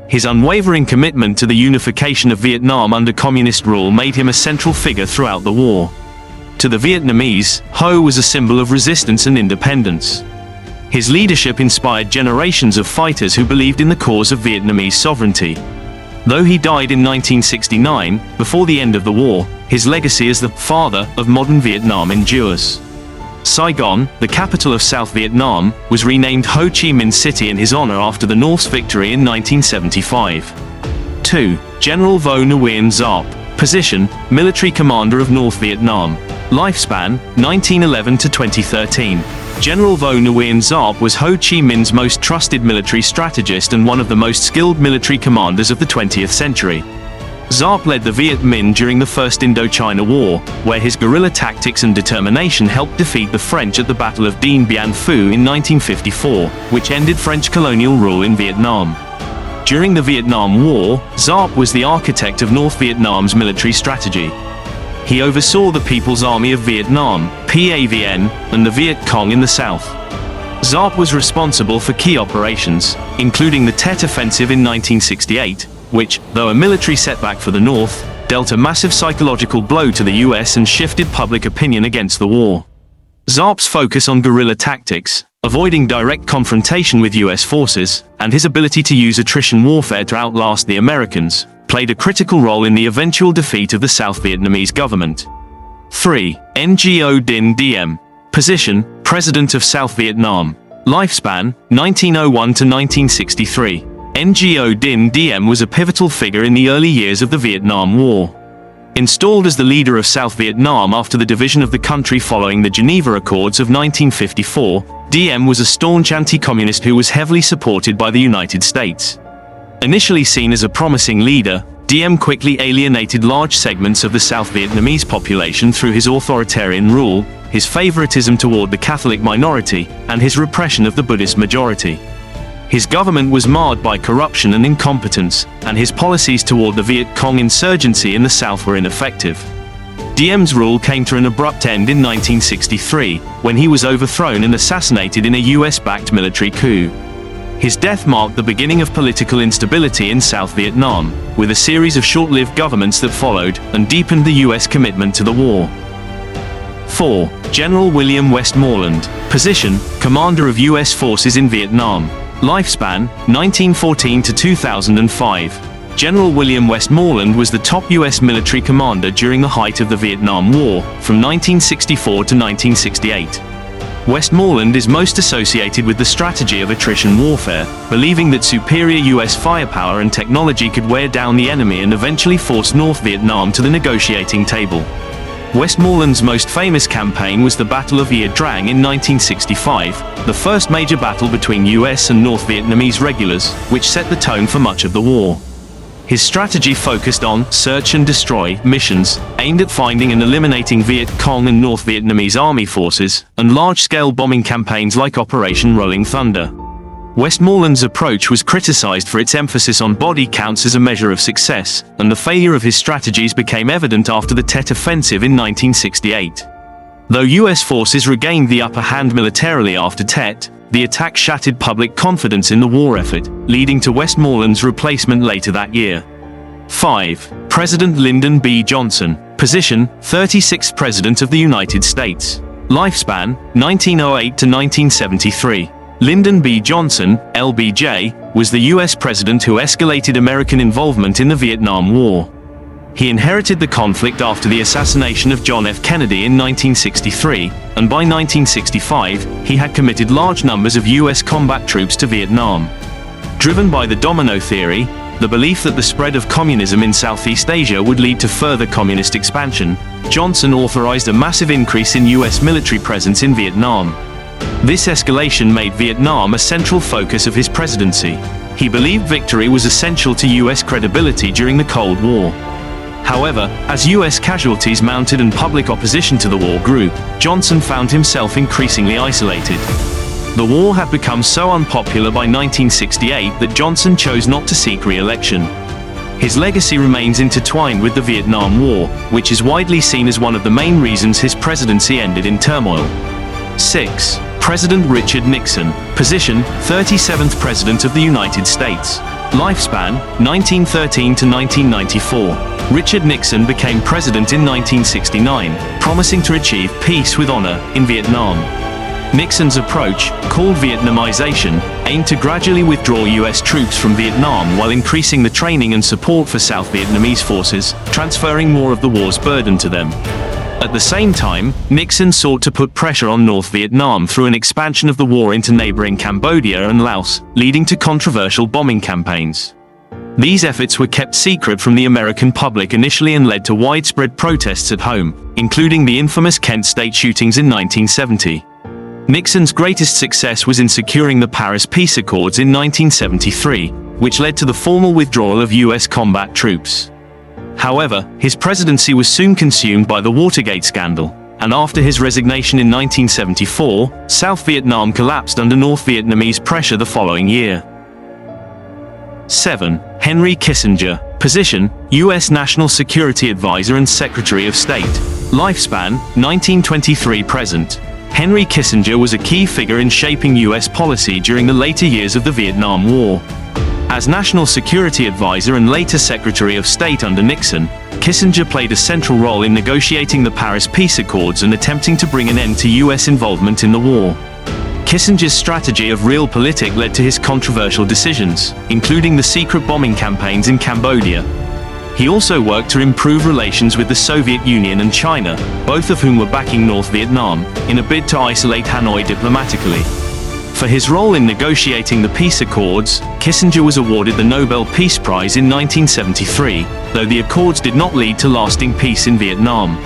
His unwavering commitment to the unification of Vietnam under communist rule made him a central figure throughout the war. To the Vietnamese, Ho was a symbol of resistance and independence. His leadership inspired generations of fighters who believed in the cause of Vietnamese sovereignty. Though he died in 1969, before the end of the war, his legacy as the father of modern Vietnam endures. Saigon, the capital of South Vietnam, was renamed Ho Chi Minh City in his honor after the North's victory in 1975. 2. General Vo Nguyen Giap. Position: military commander of North Vietnam. Lifespan: 1911 to 2013. General Vo Nguyen Giap was Ho Chi Minh's most trusted military strategist and one of the most skilled military commanders of the 20th century. Giap led the Viet Minh during the First Indochina War, where his guerrilla tactics and determination helped defeat the French at the Battle of Dien Bien Phu in 1954, which ended French colonial rule in Vietnam. During the Vietnam War, Giap was the architect of North Vietnam's military strategy. He oversaw the People's Army of Vietnam, PAVN, and the Viet Cong in the south. Giap was responsible for key operations, including the Tet Offensive in 1968, which, though a military setback for the North, dealt a massive psychological blow to the US and shifted public opinion against the war. Giap's focus on guerrilla tactics, avoiding direct confrontation with US forces, and his ability to use attrition warfare to outlast the Americans, played a critical role in the eventual defeat of the South Vietnamese government. 3. Ngo Dinh Diem. Position: President of South Vietnam. Lifespan: 1901 to 1963. Ngo Dinh Diem was a pivotal figure in the early years of the Vietnam War. Installed as the leader of South Vietnam after the division of the country following the Geneva Accords of 1954, Diem was a staunch anti-communist who was heavily supported by the United States. Initially seen as a promising leader, Diem quickly alienated large segments of the South Vietnamese population through his authoritarian rule, his favoritism toward the Catholic minority, and his repression of the Buddhist majority. His government was marred by corruption and incompetence, and his policies toward the Viet Cong insurgency in the south were ineffective. Diem's rule came to an abrupt end in 1963, when he was overthrown and assassinated in a US-backed military coup. His death marked the beginning of political instability in South Vietnam, with a series of short-lived governments that followed, and deepened the US commitment to the war. 4. General William Westmoreland. Position: Commander of US forces in Vietnam. Lifespan: 1914 to 2005. General William Westmoreland was the top US military commander during the height of the Vietnam War, from 1964 to 1968. Westmoreland is most associated with the strategy of attrition warfare, believing that superior US firepower and technology could wear down the enemy and eventually force North Vietnam to the negotiating table. Westmoreland's most famous campaign was the Battle of Ia Drang in 1965, the first major battle between US and North Vietnamese regulars, which set the tone for much of the war. His strategy focused on search and destroy missions, aimed at finding and eliminating Viet Cong and North Vietnamese army forces, and large-scale bombing campaigns like Operation Rolling Thunder. Westmoreland's approach was criticized for its emphasis on body counts as a measure of success, and the failure of his strategies became evident after the Tet Offensive in 1968. Though U.S. forces regained the upper hand militarily after Tet, the attack shattered public confidence in the war effort, leading to Westmoreland's replacement later that year. 5. President Lyndon B. Johnson. Position: 36th President of the United States. Lifespan: 1908 to 1973. Lyndon B. Johnson, LBJ, was the U.S. president who escalated American involvement in the Vietnam War. He inherited the conflict after the assassination of John F. Kennedy in 1963, and by 1965, he had committed large numbers of U.S. combat troops to Vietnam. Driven by the domino theory, the belief that the spread of communism in Southeast Asia would lead to further communist expansion, Johnson authorized a massive increase in U.S. military presence in Vietnam. This escalation made Vietnam a central focus of his presidency. He believed victory was essential to U.S. credibility during the Cold War. However, as U.S. casualties mounted and public opposition to the war grew, Johnson found himself increasingly isolated. The war had become so unpopular by 1968 that Johnson chose not to seek re-election. His legacy remains intertwined with the Vietnam War, which is widely seen as one of the main reasons his presidency ended in turmoil. 6. President Richard Nixon. Position: 37th President of the United States. Lifespan: 1913 to 1994. Richard Nixon became president in 1969, promising to achieve peace with honor in Vietnam. Nixon's approach, called Vietnamization, aimed to gradually withdraw U.S. troops from Vietnam while increasing the training and support for South Vietnamese forces, transferring more of the war's burden to them. At the same time, Nixon sought to put pressure on North Vietnam through an expansion of the war into neighboring Cambodia and Laos, leading to controversial bombing campaigns. These efforts were kept secret from the American public initially and led to widespread protests at home, including the infamous Kent State shootings in 1970. Nixon's greatest success was in securing the Paris Peace Accords in 1973, which led to the formal withdrawal of U.S. combat troops. However, his presidency was soon consumed by the Watergate scandal, and after his resignation in 1974, South Vietnam collapsed under North Vietnamese pressure the following year. 7. Henry Kissinger. Position: U.S. National Security Advisor and Secretary of State. Lifespan: 1923-present. Henry Kissinger was a key figure in shaping U.S. policy during the later years of the Vietnam War. As National Security Advisor and later Secretary of State under Nixon, Kissinger played a central role in negotiating the Paris Peace Accords and attempting to bring an end to U.S. involvement in the war. Kissinger's strategy of realpolitik led to his controversial decisions, including the secret bombing campaigns in Cambodia. He also worked to improve relations with the Soviet Union and China, both of whom were backing North Vietnam, in a bid to isolate Hanoi diplomatically. For his role in negotiating the peace accords, Kissinger was awarded the Nobel Peace Prize in 1973, though the accords did not lead to lasting peace in Vietnam.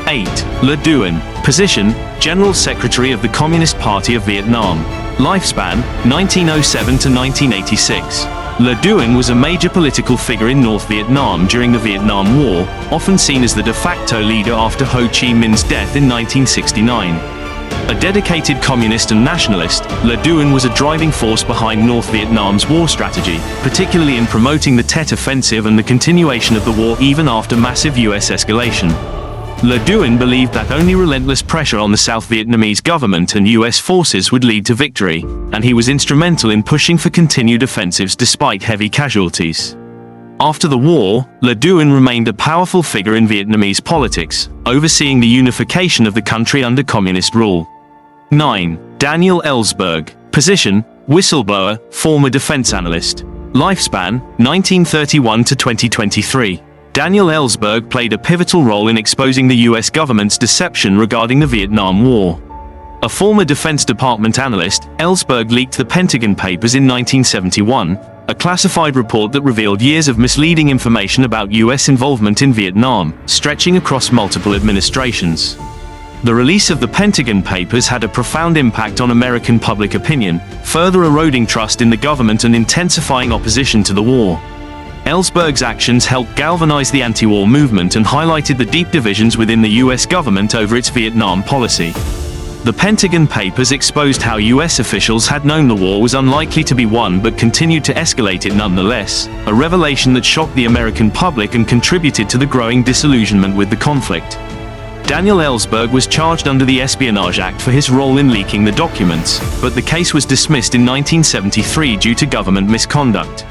8. Le Duan. Position: General Secretary of the Communist Party of Vietnam. Lifespan: 1907 to 1986. Le Duan was a major political figure in North Vietnam during the Vietnam War, often seen as the de facto leader after Ho Chi Minh's death in 1969. A dedicated communist and nationalist, Le Duan was a driving force behind North Vietnam's war strategy, particularly in promoting the Tet Offensive and the continuation of the war even after massive U.S. escalation. Le Duan believed that only relentless pressure on the South Vietnamese government and U.S. forces would lead to victory, and he was instrumental in pushing for continued offensives despite heavy casualties. After the war, Le Duan remained a powerful figure in Vietnamese politics, overseeing the unification of the country under communist rule. 9. Daniel Ellsberg. Position: Whistleblower, former defense analyst. Lifespan: 1931 to 2023. Daniel Ellsberg played a pivotal role in exposing the U.S. government's deception regarding the Vietnam War. A former Defense Department analyst, Ellsberg leaked the Pentagon Papers in 1971, a classified report that revealed years of misleading information about U.S. involvement in Vietnam, stretching across multiple administrations. The release of the Pentagon Papers had a profound impact on American public opinion, further eroding trust in the government and intensifying opposition to the war. Ellsberg's actions helped galvanize the anti-war movement and highlighted the deep divisions within the U.S. government over its Vietnam policy. The Pentagon Papers exposed how U.S. officials had known the war was unlikely to be won but continued to escalate it nonetheless, a revelation that shocked the American public and contributed to the growing disillusionment with the conflict. Daniel Ellsberg was charged under the Espionage Act for his role in leaking the documents, but the case was dismissed in 1973 due to government misconduct.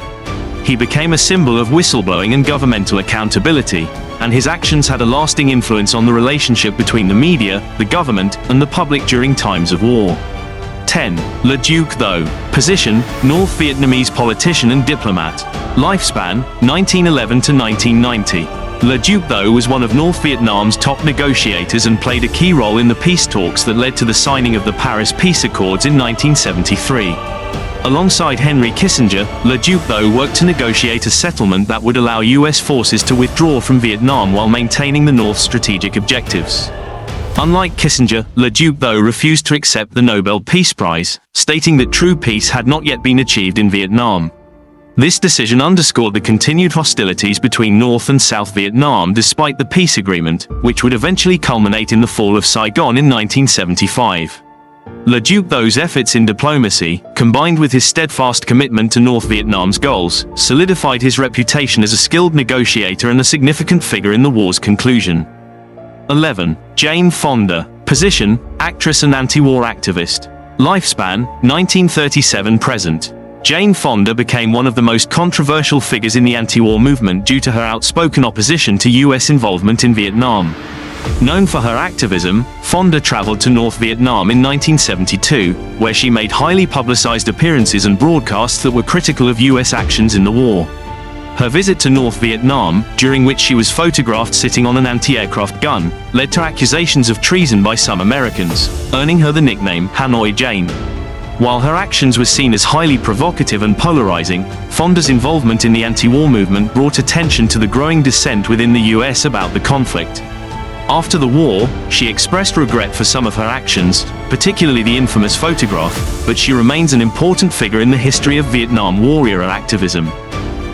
He became a symbol of whistleblowing and governmental accountability, and his actions had a lasting influence on the relationship between the media, the government, and the public during times of war. 10. Le Duc Tho. Position: North Vietnamese politician and diplomat. Lifespan: 1911 to 1990. Le Duc Tho was one of North Vietnam's top negotiators and played a key role in the peace talks that led to the signing of the Paris Peace Accords in 1973. Alongside Henry Kissinger, Le Duc Tho worked to negotiate a settlement that would allow U.S. forces to withdraw from Vietnam while maintaining the North's strategic objectives. Unlike Kissinger, Le Duc Tho refused to accept the Nobel Peace Prize, stating that true peace had not yet been achieved in Vietnam. This decision underscored the continued hostilities between North and South Vietnam despite the peace agreement, which would eventually culminate in the fall of Saigon in 1975. Le Duc Tho's efforts in diplomacy, combined with his steadfast commitment to North Vietnam's goals, solidified his reputation as a skilled negotiator and a significant figure in the war's conclusion. 11. Jane Fonda. Position: actress and anti-war activist. Lifespan: 1937-present. Jane Fonda became one of the most controversial figures in the anti-war movement due to her outspoken opposition to U.S. involvement in Vietnam. Known for her activism, Fonda traveled to North Vietnam in 1972, where she made highly publicized appearances and broadcasts that were critical of U.S. actions in the war. Her visit to North Vietnam, during which she was photographed sitting on an anti-aircraft gun, led to accusations of treason by some Americans, earning her the nickname Hanoi Jane. While her actions were seen as highly provocative and polarizing, Fonda's involvement in the anti-war movement brought attention to the growing dissent within the U.S. about the conflict. After the war, she expressed regret for some of her actions, particularly the infamous photograph, but she remains an important figure in the history of Vietnam War-era activism.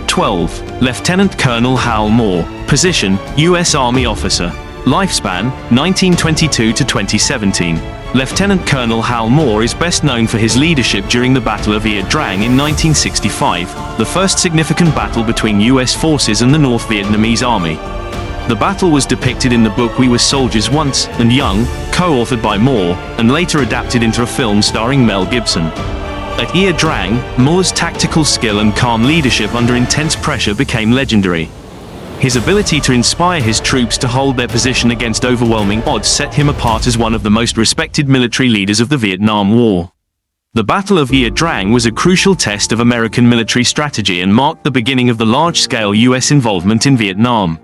12. Lieutenant Colonel Hal Moore. Position: U.S. Army officer. Lifespan: 1922 to 2017. Lieutenant Colonel Hal Moore is best known for his leadership during the Battle of Ia Drang in 1965, the first significant battle between U.S. forces and the North Vietnamese Army. The battle was depicted in the book We Were Soldiers Once and Young, co-authored by Moore, and later adapted into a film starring Mel Gibson. At Ia Drang, Moore's tactical skill and calm leadership under intense pressure became legendary. His ability to inspire his troops to hold their position against overwhelming odds set him apart as one of the most respected military leaders of the Vietnam War. The Battle of Ia Drang was a crucial test of American military strategy and marked the beginning of the large-scale U.S. involvement in Vietnam.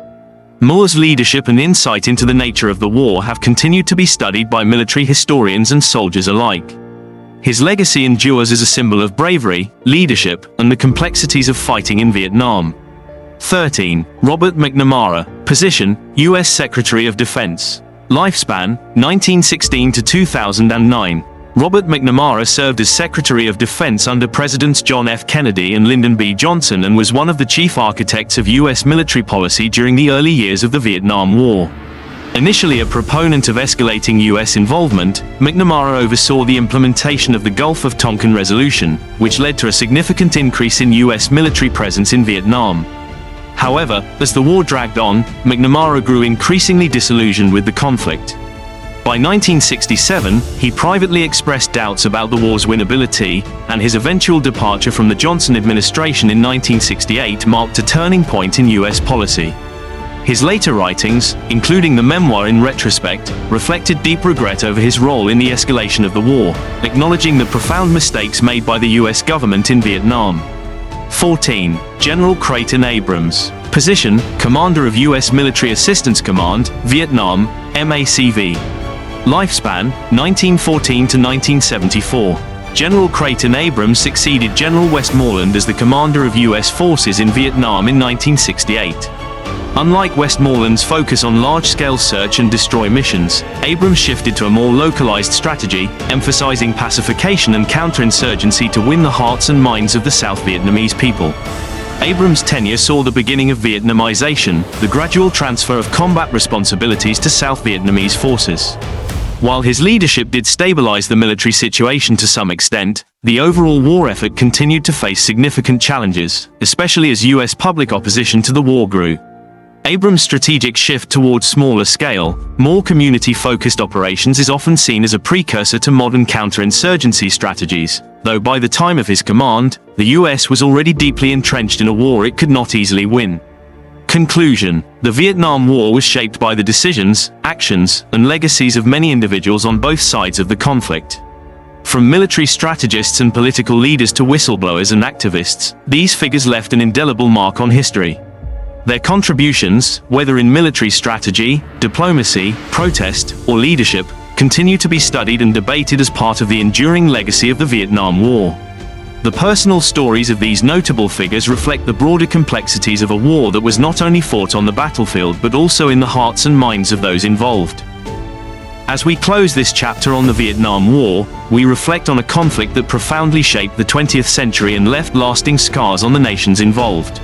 Moore's leadership and insight into the nature of the war have continued to be studied by military historians and soldiers alike. His legacy endures as a symbol of bravery, leadership, and the complexities of fighting in Vietnam. 13. Robert McNamara. Position: U.S. Secretary of Defense. Lifespan: 1916 to 2009. Robert McNamara served as Secretary of Defense under Presidents John F. Kennedy and Lyndon B. Johnson and was one of the chief architects of U.S. military policy during the early years of the Vietnam War. Initially a proponent of escalating U.S. involvement, McNamara oversaw the implementation of the Gulf of Tonkin Resolution, which led to a significant increase in U.S. military presence in Vietnam. However, as the war dragged on, McNamara grew increasingly disillusioned with the conflict. By 1967, he privately expressed doubts about the war's winnability, and his eventual departure from the Johnson administration in 1968 marked a turning point in U.S. policy. His later writings, including the memoir In Retrospect, reflected deep regret over his role in the escalation of the war, acknowledging the profound mistakes made by the U.S. government in Vietnam. 14. General Creighton Abrams. Position: Commander of U.S. Military Assistance Command, Vietnam, MACV. Lifespan: 1914 to 1974. General Creighton Abrams succeeded General Westmoreland as the commander of U.S. forces in Vietnam in 1968. Unlike Westmoreland's focus on large-scale search and destroy missions, Abrams shifted to a more localized strategy, emphasizing pacification and counterinsurgency to win the hearts and minds of the South Vietnamese people. Abrams' tenure saw the beginning of Vietnamization, the gradual transfer of combat responsibilities to South Vietnamese forces. While his leadership did stabilize the military situation to some extent, the overall war effort continued to face significant challenges, especially as U.S. public opposition to the war grew. Abrams' strategic shift towards smaller scale, more community-focused operations is often seen as a precursor to modern counterinsurgency strategies, though by the time of his command, the U.S. was already deeply entrenched in a war it could not easily win. Conclusion: the Vietnam War was shaped by the decisions, actions, and legacies of many individuals on both sides of the conflict. From military strategists and political leaders to whistleblowers and activists, these figures left an indelible mark on history. Their contributions, whether in military strategy, diplomacy, protest, or leadership, continue to be studied and debated as part of the enduring legacy of the Vietnam War. The personal stories of these notable figures reflect the broader complexities of a war that was not only fought on the battlefield but also in the hearts and minds of those involved. As we close this chapter on the Vietnam War, we reflect on a conflict that profoundly shaped the 20th century and left lasting scars on the nations involved.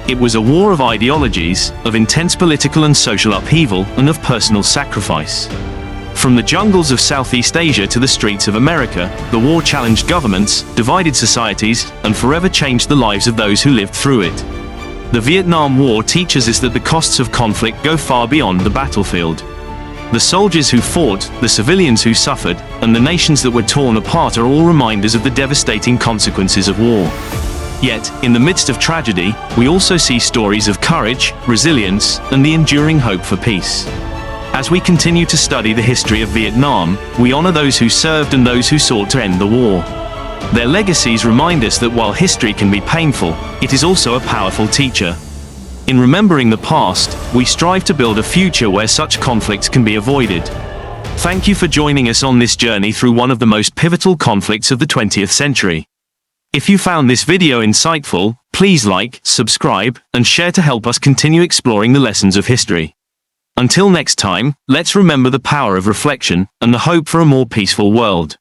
It was a war of ideologies, of intense political and social upheaval, and of personal sacrifice. From the jungles of Southeast Asia to the streets of America, the war challenged governments, divided societies, and forever changed the lives of those who lived through it. The Vietnam War teaches us that the costs of conflict go far beyond the battlefield. The soldiers who fought, the civilians who suffered, and the nations that were torn apart are all reminders of the devastating consequences of war. Yet, in the midst of tragedy, we also see stories of courage, resilience, and the enduring hope for peace. As we continue to study the history of Vietnam, we honor those who served and those who sought to end the war. Their legacies remind us that while history can be painful, it is also a powerful teacher. In remembering the past, we strive to build a future where such conflicts can be avoided. Thank you for joining us on this journey through one of the most pivotal conflicts of the 20th century. If you found this video insightful, please like, subscribe, and share to help us continue exploring the lessons of history. Until next time, let's remember the power of reflection and the hope for a more peaceful world.